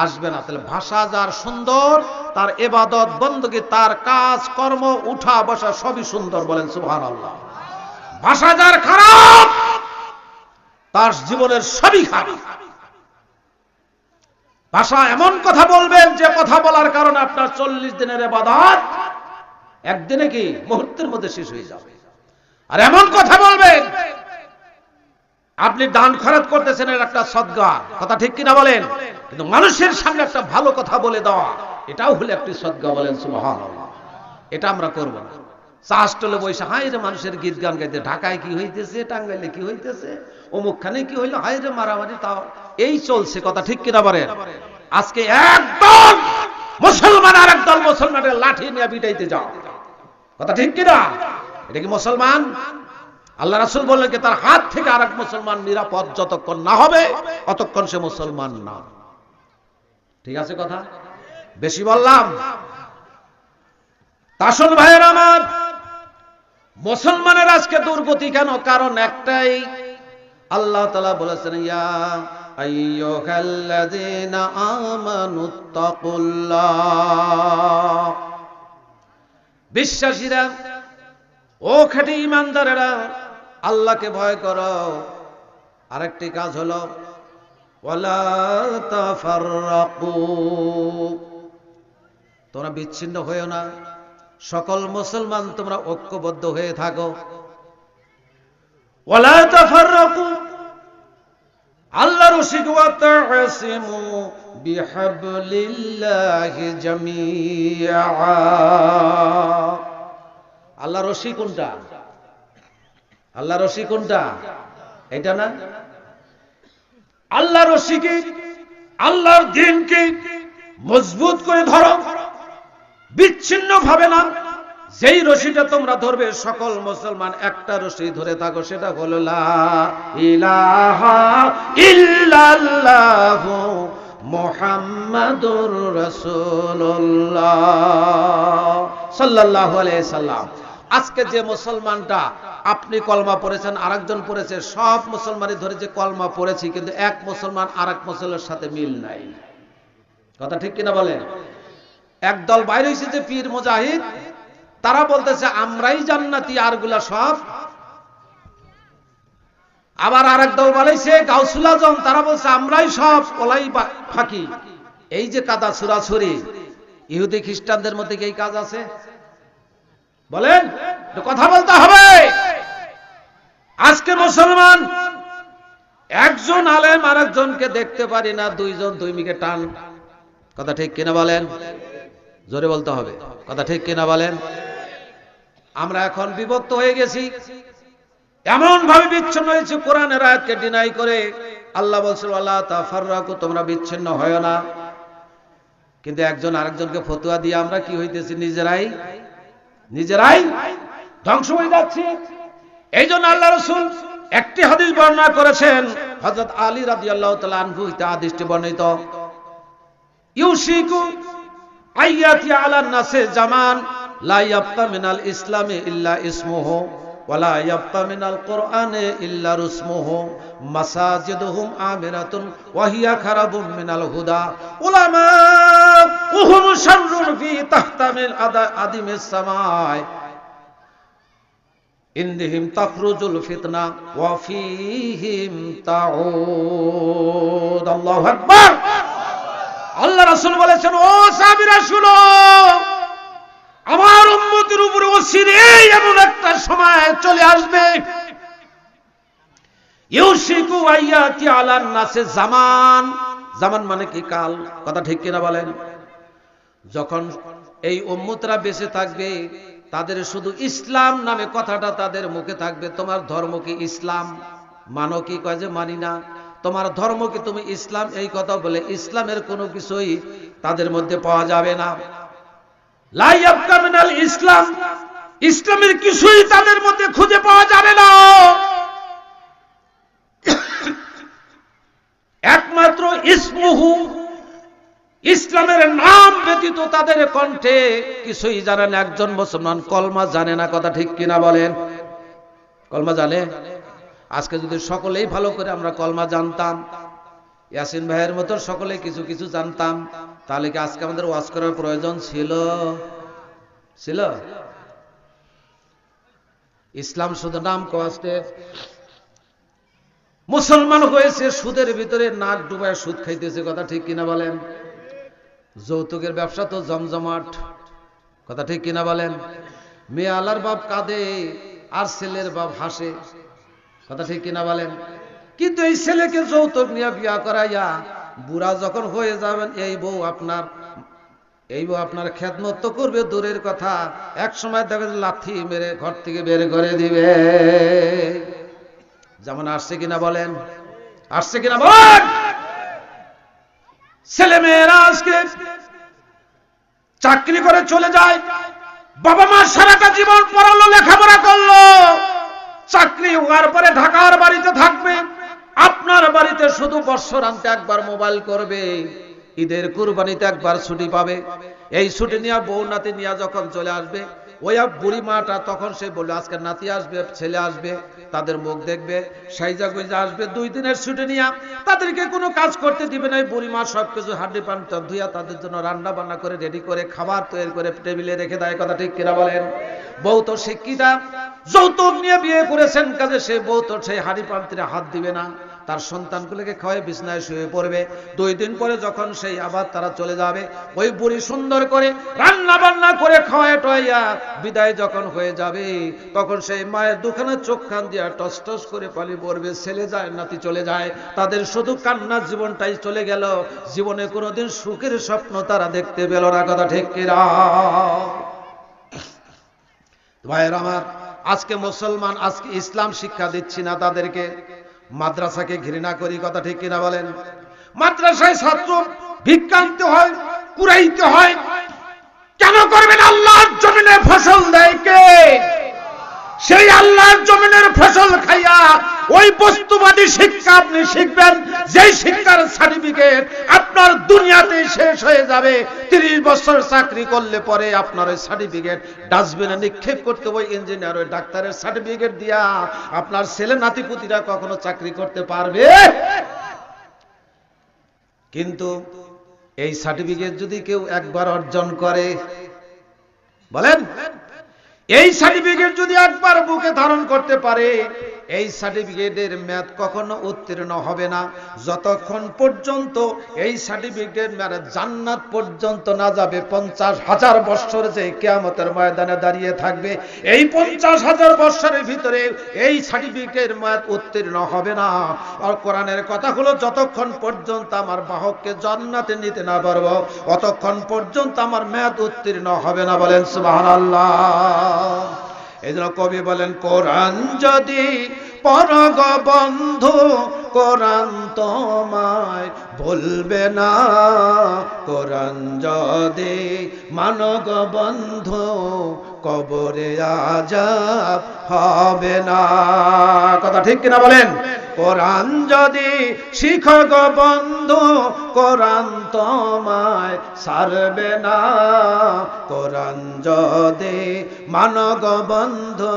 S1: আসবে না। তাহলে ভাষা যার সুন্দর তার ইবাদত বندگی তার কাজ কর্ম উঠা বসা সবই সুন্দর। বলেন সুবহানাল্লাহ। ভাষা যার খারাপ তার জীবনের সবই খারাপ। ভাষা এমন কথা বলবেন যে কথা বলার কারণে আপনার 40 দিনের ইবাদত একদিনে কি মুহূর্তের মধ্যে শেষ হয়ে যাবে। আর এমন কথা বলবেন আপনি দান খরচ করতেছেন এর একটা সদকা। কথা ঠিক কিনা বলেন? কিন্তু মানুষের সামনে একটা ভালো কথা বলে দেওয়া এটাও হলো একটি সদকা। বলেন সুবহানাল্লাহ। এটা আমরা করব না। চাষটলে বৈশা হাই রে মানুষের গীত গান গাইতে, ঢাকায় কি হইতেছে, টাঙ্গাইলে কি হইতেছে, অমুকখানে কি হইলো, হাই রে মারামারি, তাও এই চলছে। কথা ঠিক কিনা বলেন? আজকে একদম মুসলমান আর একদল মুসলমানের লাঠি নিয়ে পিটাইতে যাও। কথা ঠিক কিনা? এটা কি মুসলমান? আল্লাহ রাসূল বললেন যে তার হাত থেকে আরেক মুসলমান নিরাপদ যতক্ষণ না হবে ততক্ষণ সে মুসলমান না। ঠিক আছে কথা? বেশি বললাম? তাসন ভাইয়ের আমার, মুসলমানের আজকে দুর্গতি কেন? কারণ একটাই, আল্লাহ তাআলা বলেছেন ইয়া আইয়ুহাল্লাযীনা আমানুত্তাকুল্লাহ। বিশ্বাসীরা, ও খাঁটি ঈমানদারেরা, আল্লাহকে ভয় করো। আরেকটি কাজ হলো ওয়ালা তাফাররাকু, তোমরা বিচ্ছিন্ন হয়েও না, সকল মুসলমান তোমরা ঐক্যবদ্ধ হয়ে থাকো। ওয়ালা তাফাররাকু, আল্লাহর রশিদ ওয়া তা'সিমু বিহাবলিল্লাহি জামিআ। আল্লাহর রশি কোনটা? আল্লাহর রশি কোনটা? এটা না? আল্লাহর রশিকে, আল্লাহর দ্বীনকে মজবুত করে ধরো, বিচ্ছিন্ন ভাবে না। যেই রশিটা তোমরা ধরবে সকল মুসলমান একটা রশি ধরে থাকো, সেটা হলো লা ইলাহা ইল্লাল্লাহু মুহাম্মাদুর রাসূলুল্লাহ সাল্লাল্লাহু আলাইহি সাল্লাম। আজকে যে মুসলমানটা আপনি কলমা পড়েছেন, আরেকজন পড়েছে, সব মুসলমানই ধরে যে কলমা পড়েছি, কিন্তু এক মুসলমান আরেক মুসলমানের সাথে মিল নাই। কথা ঠিক কিনা বলেন? একদল বাইরে হয়েছে যে পীর মুজাহিদ, তারা বলতেছে আমরাই জান্নাতি, আরগুলা সব। আবার আরেক দল বলেছে গাউসুল আজম, তারা বলছে আমরাই সব, ওলাই ফাঁকি। এই যে কাদা ছুরাছুরি, ইহুদি খ্রিস্টানদের মধ্যে কি এই কাজ আছে? বলেন, কথা বলতে হবে। আজকে মুসলমান একজন আলেম আরেকজনকে দেখতে পারি না, দুইজন দুই মিকে টান। কথা ঠিক কিনা বলেন? জোরে বলতে হবে। কথা ঠিক কিনা বলেন? আমরা এখন বিভক্ত হয়ে গেছি, এমন ভাবে বিচ্ছিন্ন হয়েছে, কোরআনের আয়াতকে ডিনাই করে। আল্লাহ বলছে ওয়ালা তাফাররাকু, তোমরা বিচ্ছিন্ন হয় না। কিন্তু একজন আরেকজনকে ফতোয়া দিয়ে আমরা কি হইতেছি? নিজেরাই ধ্বংস হয়ে যাচ্ছে। এই জন্য আল্লাহ রাসূল একটি হাদিস বর্ণনা করেছেন, হযরত আলী রাদিয়াল্লাহু তাআলা আনহু হইতে হাদিসটি বর্ণিত, ইউশিকু আইয়াতি আলান নাসে জামান লা ইয়াবকা মিনাল ইসলামি ইল্লা ইসমুহু ওয়া লা ইয়াবকা মিনাল কুরআনি ইল্লা রুসমুহু মাসাজিদুহুম আমিরাতুন ওয়া হিয়া খারাবুম মিনাল হুদা। উলামা উহুম শাররুন ফি তাহতামিল আদিমিস সামায় ইনদিহিম তাখরুজুল ফিতনা ওয়া ফীহিম তাউদ। আল্লাহু আকবার। আল্লাহ রাসূল বলেছেন, ও সাহাবীরা শুনো, আমার উম্মতের উপরে অচিরেই এমন একটা সময় চলে আসবে, ইউশিকু আইয়াতি আলান নাসে জামান। জামান মানে কি? কাল। কথা ঠিক কিনা বলেন? যখন এই উম্মতরা বেঁচে থাকবে, তাদের শুধু ইসলাম নামে কথাটা তাদের মুখে থাকবে। তোমার ধর্ম কি ইসলাম? মানো কি? কয় যে মানি না। তোমার ধর্ম কি? তুমি ইসলাম। এই কথা বলে ইসলামের কোনো কিছুই তাদের মধ্যে পাওয়া যাবে না। লা ইয়াবকা মিনাল ইসলাম, ইসলামের কিছুই তাদের মধ্যে খুঁজে পাওয়া যাবে না। একমাত্র ইসমুহু, ইসলামের নাম ব্যতীত তাদের কণ্ঠে কিছুই জানে না। একজন মুসলমান কলমা জানে না। কথা ঠিক কিনা বলেন? কলমা জানে? আজকে যদি সকলেই ভালো করে আমরা কলমা জানতাম, ইয়াসিন ভাইয়ের মতো সকলে কিছু কিছু জানতাম, তাহলে কি আজকে আমাদের ওয়াজ করার প্রয়োজন ছিল? ছিল? ইসলাম শুধু নাম কষ্টে মুসলমান হয়েছে, সুদের ভিতরে নাক ডুবায় সুদ খাইতেছে। কথা ঠিক কিনা বলেন? যৌতুকের ব্যবসা তো জমজমাট। কথা ঠিক কিনা বলেন? মেয়ে আলার বাপ কাঁদে আর ছেলের বাপ হাসে। কথা ঠিক কিনা বলেন? কিন্তু এই ছেলেকে যৌতুক নিয়ে বিয়া করাইয়া বুড়া যখন হয়ে যাবেন, এই বউ আপনার খেদমত তো করবে দূরের কথা, এক সময় দেখে লাথি মেরে ঘর থেকে বের করে দিবে। যেমন আসছে কিনা বলেন? আসছে কিনা বলেন? ছেলে মেয়েরা আজকে চাকরি করে চলে যায়, বাবা মা সারাটা জীবন পড়ালো, লেখাপড়া করলো, চাকরি হওয়ার পরে ঢাকার বাড়িতে থাকবে, আপনার বাড়িতে শুধু বৎসরান্তে একবার মোবাইল করবে, ঈদের কুরবানিতে একবার ছুটি পাবে। এই ছুটি নিয়ে বউ নাতি নিয়ে যখন চলে আসবে, ওই বুড়ি মাটা তখন সে বলবে আজকে নাতি আসবে, ছেলে আসবে, তাদের মুখ দেখবে, সাইজা গুইজা আসবে 2 দিনের ছুটি নিয়ে, তাদেরকে কোনো কাজ করতে দিবে না। বুড়ি মা সবকিছু হাড্ডি পান্তা ধুইয়া তাদের জন্য রান্না বান্না করে রেডি করে খাবার তৈরি করে টেবিলে রেখে দেয়। কথা ঠিক কিনা বলেন? বউ তো শিক্ষিতা, যৌতুক নিয়ে বিয়ে করেছেন, কাজে সেই বউ তো সেই হাড়ি পান্তিরে হাত দিবে না, তার সন্তানগুলোকে খাওয়ায় বিছনায় শুয়ে পড়বে। 2 দিন পরে যখন সেই আবার তারা চলে যাবে, ওই বুড়ি সুন্দর করে রান্না বান্না করে খাওয়ায় টয়া বিদায় যখন হয়ে যাবে, তখন সেই মায়ের দুখানা চোখ খান দিয়া টস টস করে পানি পড়বে। ছেলে যায়, নাতি চলে যায়, তাদের শুধু কান্নার জীবনটাই চলে গেল, জীবনে কোনোদিন সুখের স্বপ্ন তারা দেখতে পেল না। কথা ঠিক কিনা? ভাইয়ের আমার, আজকে মুসলমান, আজকে ইসলাম শিক্ষা দিচ্ছি না তাদেরকে, মাদ্রাসাকে ঘৃণা করি। কথা ঠিক কিনা বলেন? মাদ্রাসায় ছাত্র ভিক্ষা আনতে হয়, কুড়াইতে হয়। কেন করবেন? আল্লাহর জমিনে ফসল দেয় কে? সেই আল্লাহর জমিনের ফসল খাইয়া ওই বস্তুবাদী শিক্ষা আপনি শিখবেন, যেই শিক্ষার সার্টিফিকেট আপনার দুনিয়াতে শেষ হয়ে যাবে। 30 বছর চাকরি করলে পরে আপনার ওই সার্টিফিকেট ডাস্টবিনে নিক্ষেপ করতে, ওই ইঞ্জিনিয়ার ওই ডাক্তারের সার্টিফিকেট দিয়া আপনার ছেলে নাতিপুতিরা কখনো চাকরি করতে পারবে? কিন্তু এই সার্টিফিকেট যদি কেউ একবার অর্জন করে, বলেন, এই সার্টিফিকেট যদি একবার বুকে ধারণ করতে পারে, এই সার্টিফিকেটের মেয়াদ কখনো উত্তীর্ণ হবে না, যতক্ষণ পর্যন্ত এই সার্টিফিকেট মেয়াদ জান্নাত পর্যন্ত না যাবে। 50,000 বছর যে কিয়ামতের ময়দানে দাঁড়িয়ে থাকবে, এই 50,000 বছরের ভিতরে এই সার্টিফিকেটের মেয়াদ উত্তীর্ণ হবে না। আর কোরআনের কথা হলো, যতক্ষণ পর্যন্ত আমার বাহককে জান্নাতে নিতে না পারবো, অতক্ষণ পর্যন্ত আমার মেয়াদ উত্তীর্ণ হবে না। বলেন সুবহানাল্লাহ। এই জন্য কবি বলেন, কোরআন যদি পরগ বন্ধু, কোরআন তোমায় বলবে না, কোরআন যদি মানগ বন্ধু, কবরে আযাব হবে না। কথা ঠিক কিনা বলেন? কোরআন যদি শিখগ বন্ধু, কোরআন তোমায় ছাড়বে না, কোরআন যদি মানগ বন্ধু,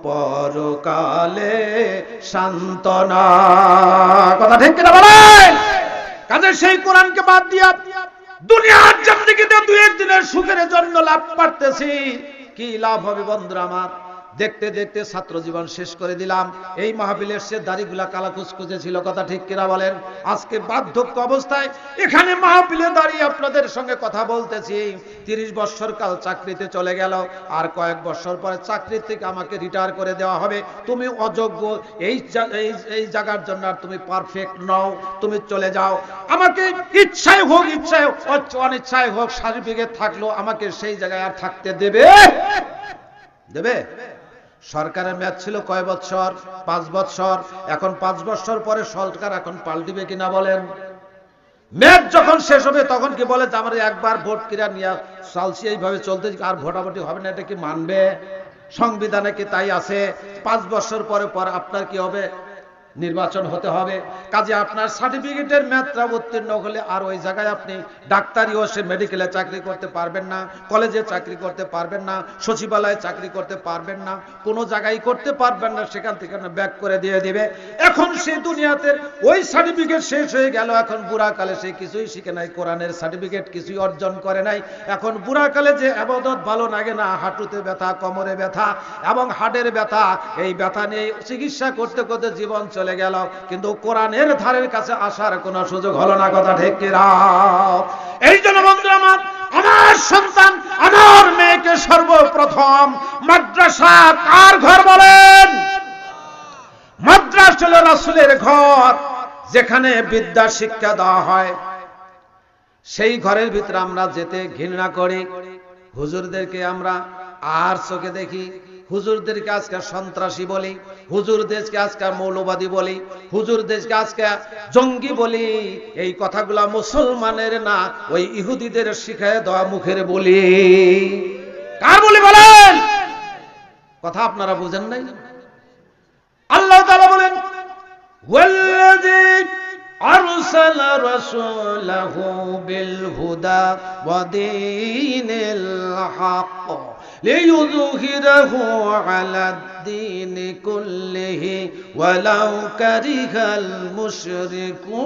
S1: পরকালে সান্ত্বনা। কথা ঠিক কিনা বলেন? কাজে সেই কোরআনকে বাদ দিয়া দুনিয়ার জিন্দেগিতে দুই একদিনের সুখের জন্য লাভ পারতেছি, কি লাভ হবে বন্ধুরা আমার? দেখতে দেখতে ছাত্র জীবন শেষ করে দিলাম। এই মাহফিলের সে দাড়িগুলা কালা কুচকুচে ছিল, কথা ঠিক কিনা বলেন? আজকে বার্ধক্য অবস্থায় এখানে মাহফিলে দাঁড়িয়ে আপনাদের সঙ্গে কথা বলতেছি। 30 বছর কাল চাকরিতে চলে গেল, আর কয়েক বছর পরে চাকরি থেকে আমাকে রিটায়ার করে দেওয়া হবে। তুমি অযোগ্য, এই জায়গার জন্য আর তুমি পারফেক্ট নও, তুমি চলে যাও। আমাকে ইচ্ছায় হোক অনিচ্ছায় হোক সার্টিফিকেট থাকলো, আমাকে সেই জায়গায় আর থাকতে দেবে? সরকারের মেয়াদ ছিল কয় বছর? 5 বছর। এখন 5 বছর পরে সরকার এখন পাল্টিবে কিনা বলেন? মেয়াদ যখন শেষ হবে তখন কি বলে যে আমরা একবার ভোট কিরা নিয়ে চলছি, এইভাবে চলতে আর ভোটাভুটি হবে না, এটা কি মানবে? সংবিধানে কি তাই আছে? 5 বছর পরে আপনার কি হবে? নির্বাচন হতে হবে। কাজে আপনার সার্টিফিকেটের মেয়াদটা উত্তীর্ণ হলে আর ওই জায়গায় আপনি ডাক্তারিও সে মেডিকেলে চাকরি করতে পারবেন না, কলেজে চাকরি করতে পারবেন না, সচিবালয়ে চাকরি করতে পারবেন না, কোনো জায়গায় করতে পারবেন না, সেখান থেকে ব্যাক করে দিয়ে দিবে। এখন সেই দুনিয়াতে ওই সার্টিফিকেট শেষ হয়ে গেল। এখন বুড়াকালে সে কিছুই শিখে নাই, কোরআনের সার্টিফিকেট কিছুই অর্জন করে নাই। এখন বুড়াকালে যে আবাদত ভালো লাগে না, হাঁটুতে ব্যথা, কোমরে ব্যথা এবং হাড়ের ব্যথা, এই ব্যথা নিয়ে চিকিৎসা করতে করতে জীবন চলে গেল, কিন্তু কোরআনের ধারের কাছে আসার কোনো সুযোগ হলো না, কথা ঠিক কিনা? এই জন্য বন্ধুরা আমার সন্তান, আমার মেয়েকে সর্বপ্রথম মাদ্রাসা কার ঘর বলেন? মাদ্রাসা হলো রাসূলের ঘর, যেখানে বিদ্যা শিক্ষা দেওয়া হয়। সেই ঘরের ভিতরে আমরা যেতে ঘৃণা করি। হুজুরদেরকে আমরা আর চোখে দেখি, হুজুরদেরকে আজকে সন্ত্রাসী বলি, হুজুরদেরকে আজকে মৌলবাদী বলি, হুজুরদেরকে আজকে জঙ্গি বলি। এই কথাগুলা মুসলমানের না, ওই ইহুদিদের শিখায় দেওয়া মুখের বলি। কার বলি বলেন? কথা আপনারা বুঝেন নাই? আল্লাহ তাআলা বলেন, ওয়াল্লাযী আরসালা রাসূলাহু বিল হুদা ওয়া দীনিল হক লিইয়ুযহিরাহু আলাদ-দীনি কুল্লিহি ওয়ালাউ কারিহাল মুশরিকুন।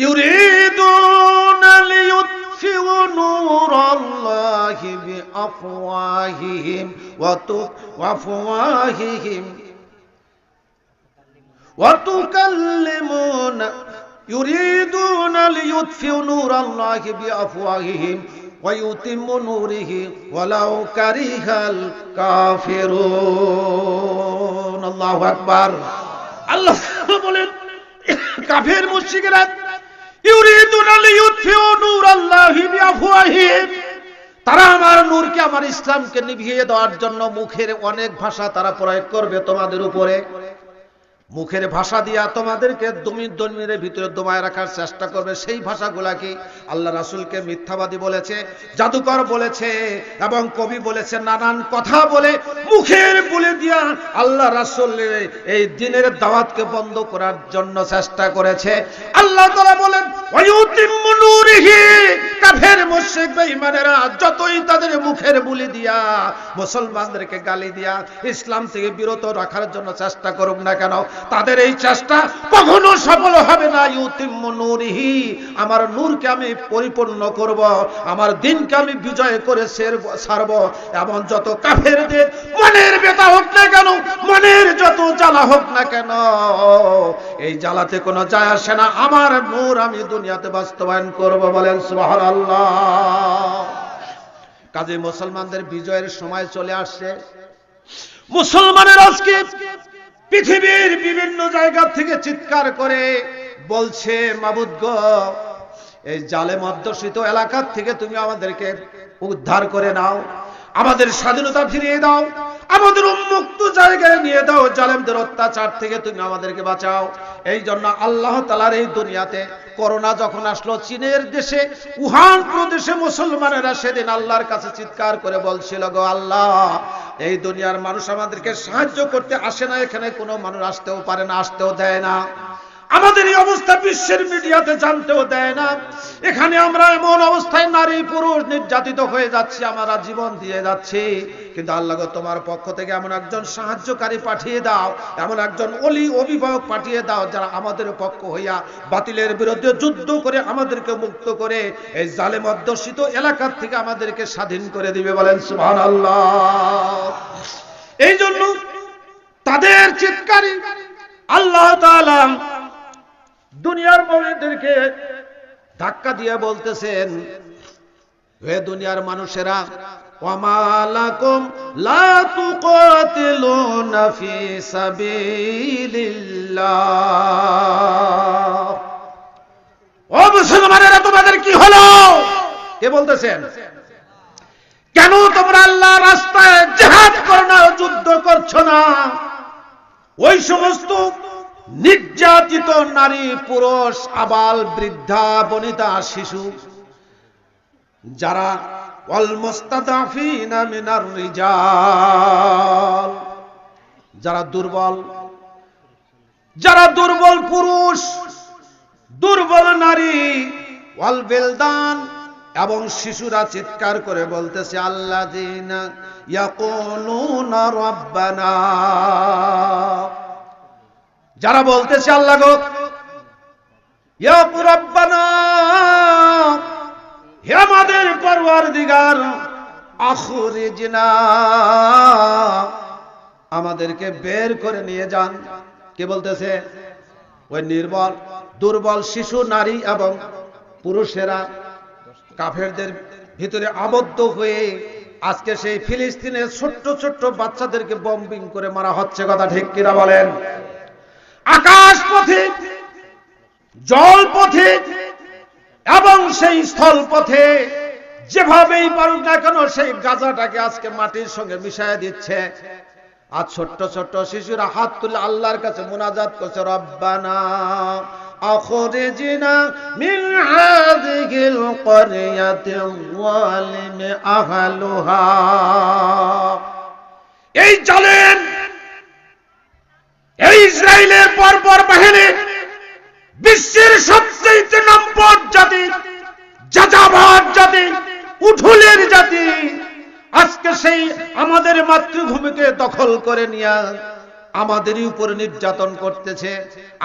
S1: ইউরিদুনা লিইয়ুতফিউ নূরাল্লাহি বিআফওয়াহিহিম ওয়া তুকাল্লিমুনা ইউরিদুনা লিইয়ুতফিউ নূরাল্লাহি বিআফওয়াহিহিম ওয়া ইউতিম্মু নূরিহি ওয়ালাউ কারিহাল কাফিরুন। আল্লাহু আকবার। আল্লাহ বলেন, কাফের মুশরিকরা ইউরিদুনা লিইয়ুতফিউ নূরাল্লাহি বিআফওয়াহিহিম, তারা আমার নূরকে, আমার ইসলামকে নিভিয়ে দেওয়ার জন্য মুখের অনেক ভাষা তারা প্রয়োগ করবে তোমাদের উপরে। মুখের ভাষা দিয়া তোমাদেরকে দমির ভিতরে দমায় রাখার চেষ্টা করবে। সেই ভাষাগুলা কি? আল্লাহ রাসূলকে মিথ্যাবাদী বলেছে, জাদুকর বলেছে এবং কবি বলেছে, নানান কথা বলে মুখের বলে দিয়া আল্লাহ রাসূলের এই দ্বীনের দাওয়াতকে বন্ধ করার জন্য চেষ্টা করেছে। আল্লাহ তাআলা বলেন, ওয়ায়ুতিম্মু নূরিহি, কাফের মুশরিক বেঈমানেরা যতই তাদের মুখের বুলি দিয়া মুসলমানদেরকে গালি দিয়া ইসলাম থেকে বিরত রাখার জন্য চেষ্টা করুক না কেন, তাদের এই চেষ্টা কখনো সফল হবে না। ইউতিম্মু নূরিহি, আমার নূরকে আমি পরিপূর্ণ করব, আমার দ্বীনকে আমি বিজয় করে ছাড়ব। এমন যত কাফেরদের মনের ব্যথা হোক না কেন, মনের যত জ্বালা হোক না কেন, এই জ্বালাতে কোনো যায় আসে না। আমার নূর আমি দুনিয়াতে বাস্তবায়ন করব, বলেন সুবহানাল্লাহ। কাজে মুসলমানদের বিজয়ের সময় চলে আসছে। মুসলমানের আজকে পৃথিবীর বিভিন্ন জায়গা থেকে চিৎকার করে বলছে, মাবুদ গো, এই জালেম অধ্যুষিত এলাকা থেকে তুমি আমাদেরকে উদ্ধার করে নাও, আমাদের স্বাধীনতা ফিরিয়ে দাও, আমাদের উন্মুক্ত জায়গায় নিয়ে দাও, জালেমদের অত্যাচার থেকে তুমি আমাদেরকে বাঁচাও। এই জন্য আল্লাহ তাআলার এই দুনিয়াতে করোনা যখন আসলো, চীনের দেশে উহান প্রদেশে মুসলমানেরা সেদিন আল্লাহর কাছে চিৎকার করে বলছিল, গো আল্লাহ, এই দুনিয়ার মানুষ আমাদেরকে সাহায্য করতে আসে না, এখানে কোনো মানুষ আসতেও পারে না, আসতেও দেয় না। আমাদের এই অবস্থা বিশ্বের মিডিয়াতে জানতেও দেয় না। এখানে আমরা এমন অবস্থায় নারী পুরুষ নির্যাতিত হয়ে যাচ্ছি, আমরা জীবন দিয়ে যাচ্ছি। কিন্তু আল্লাহ গো, তোমার পক্ষ থেকে এমন একজন সাহায্যকারী পাঠিয়ে দাও, এমন একজন ওলি অভিভাবক পাঠিয়ে দাও, যারা আমাদের পক্ষ হইয়া বাতিলের বিরুদ্ধে যুদ্ধ করে আমাদেরকে মুক্ত করে এই জালেম অধ্যুষিত এলাকার থেকে আমাদেরকে স্বাধীন করে দিবে। বলেন সুবহানাল্লাহ। এই জন্য তাদের চিৎকারে আল্লাহ তাআলা দুনিয়ার মুমিনদেরকে ধাক্কা দিয়ে বলতেছেন, হে দুনিয়ার মানুষেরা, ওয়ামা লাকুম লা তুকাতিলুনা ফি সাবিলিল্লাহ। ও মুসলমানেরা, তোমাদের কি হলো? কে বলতেছেন? কেন তোমরা আল্লাহর রাস্তায় জিহাদ করো না, যুদ্ধ করছো না? ওই সমস্ত নির্যাতিত নারী পুরুষ, আবাল বৃদ্ধা বনিতা শিশু, যারা ওয়াল মুস্তাদাফিনা মিনার রিজাল, যারা দুর্বল পুরুষ, দুর্বল নারী, ওয়াল বিলদান এবং শিশুরা চিৎকার করে বলতেছে, আল্লাযিনা ইয়াকুলুনা রাব্বানা, যারা বলতেছে আল্লাহ গো, ইয়া রাব্বানা, হে আমাদের পরওয়ারদিগার, আখরিজনা, আমাদেরকে বের করে নিয়ে যান। কে বলতেছে? ওই নির্বল দুর্বল শিশু, নারী এবং পুরুষেরা কাফেরদের ভিতরে আবদ্ধ হয়ে আজকে সেই ফিলিস্তিনের ছোট্ট ছোট্ট বাচ্চাদেরকে বম্বিং করে মারা হচ্ছে। কথা ঠিক কিনা বলেন? আকাশ পথে, জল পথে এবং সেই স্থল পথে যেভাবেই পারুক না কেন সেই গাজাটাকে আজকে মাটির সঙ্গে মিশিয়ে দিচ্ছে। আর ছোট্ট ছোট্ট শিশুরা হাত তুলে আল্লাহর কাছে মুনাজাত করছে, রব্বানা আখরিজনা মিন হাযিহিল ক্বরিয়াতিল যালিমি আহলুহা। এই জালেম, এই ইসরায়েলের বর্বর বাহিনী, বিশ্বের সবচেয়ে নম্বর জাতি, যাযাবর জাতি, উঠুলের জাতি, আজকে সেই আমাদের মাতৃভূমিকে দখল করে নিয়ে আমাদেরই উপর নির্যাতন করতেছে,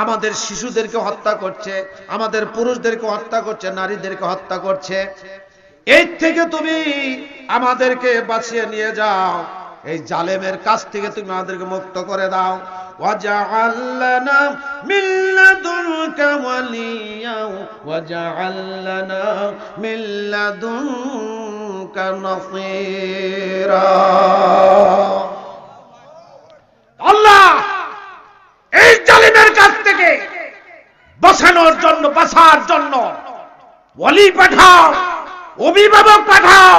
S1: আমাদের শিশুদেরকে হত্যা করছে, আমাদের পুরুষদেরকে হত্যা করছে, নারীদেরকে হত্যা করছে। এই থেকে তুমি আমাদেরকে বাঁচিয়ে নিয়ে যাও, এই জালেমের কাছ থেকে তুমি আমাদেরকে মুক্ত করে দাও। ওয়াজআল লানা মিন লাদুনকা ওয়ালিয়া ওয়াজআল লানা মিন লাদুনকা নাসীরা। আল্লাহ, এই জালিমের কাছ থেকে বাঁচানোর জন্য, বাঁচার জন্য ওয়ালি পাঠাও, অভিভাবক পাঠাও,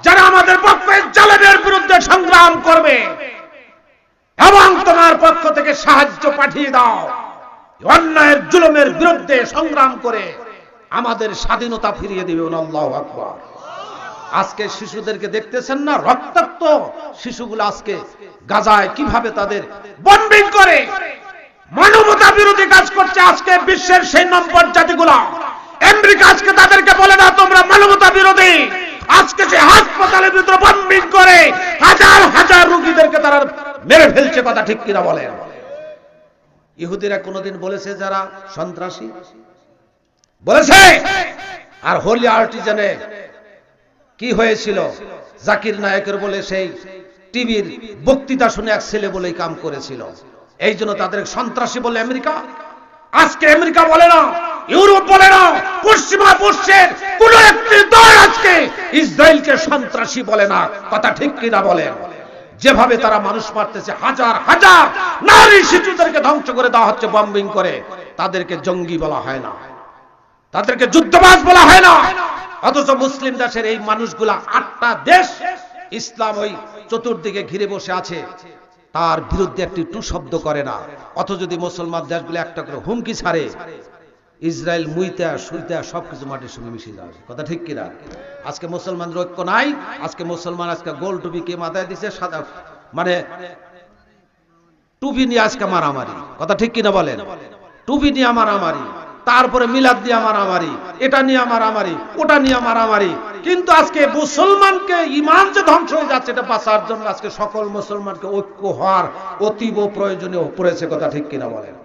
S1: যারা আমাদের পক্ষে জালেমের বিরুদ্ধে সংগ্রাম করবে, এবং তোমার পক্ষ থেকে সাহায্য পাঠিয়ে দাও, অন্যায়ের জুলুমের বিরুদ্ধে সংগ্রাম করে আমাদের স্বাধীনতা ফিরিয়ে দিবে। আল্লাহু আকবার। আজকে শিশুদেরকে দেখতেছেন না, রক্তাক্ত শিশুগুলো আজকে গাজায় কিভাবে তাদের বম্বিং করে মানবতা বিরোধী কাজ করছে। আজকে বিশ্বের সেই নম্বর জাতিগুলো, আমেরিকা আজকে তাদেরকে বলে না তোমরা মানবতা বিরোধী, আজকে যে হাসপাতালের ভিতরে বম্বিং করে হাজার হাজার রোগীদেরকে তারা মেরে ফেলছে। কথা ঠিক কিনা বলেন? ইহুদিরা কোনদিন বলেছে যারা সন্ত্রাসী? বলেছে? আর হোলি আর্টিজানে কি হয়েছিল? জাকির নায়েকের বলে সেই টিভির বক্তৃতা শুনে এক ছেলে বলেই কাম করেছিল, এই জন্য তাদের সন্ত্রাসী বলে আমেরিকা। আজকে আমেরিকা বলে না, ইউরোপ বলে না, পশ্চিমা বিশ্বের কোন একটি দল আজকে ইসরায়েলকে সন্ত্রাসী বলে না। কথা ঠিক কিনা বলেন? যেভাবে তারা মানুষ মারতেছে, হাজার হাজার নারী শিশুদেরকে ধ্বংস করে দেওয়া হচ্ছে বম্বিং করে, তাদেরকে জঙ্গি বলা হয় না, তাদেরকে যুদ্ধবাজ বলা হয় না। অথচ মুসলিম দেশের এই মানুষগুলা, 8টা দেশ ইসলাম ওই চতুর্দিকে ঘিরে বসে আছে, তার বিরুদ্ধে একটি টু শব্দ করে না। অথচ যদি মুসলমান দেশগুলো একটা করে হুমকি ছাড়ে, ইসরায়েল মুইতে শুইতে সবকিছু মাটির সঙ্গে মিশে যাবে। কথা ঠিক কিনা? আজকে মুসলমানদের ঐক্য নাই। আজকে মুসলমান আজকে গোল টুপি কে মাথায় দিছে, সাদা মানে টুপি নিয়ে আজকে মারামারি। কথা ঠিক কিনা বলেন? টুপি নিয়ে মারামারি, তারপরে মিলাদ দিয়ে মারামারি, এটা নিয়ে মারামারি, ওটা নিয়ে মারামারি। কিন্তু আজকে মুসলমানকে ঈমান যে ধ্বংস হয়ে যাচ্ছে, এটা বাঁচার জন্য আজকে সকল মুসলমানকে ঐক্য হওয়ার অতীব প্রয়োজনীয় পড়েছে। কথা ঠিক কিনা বলেন?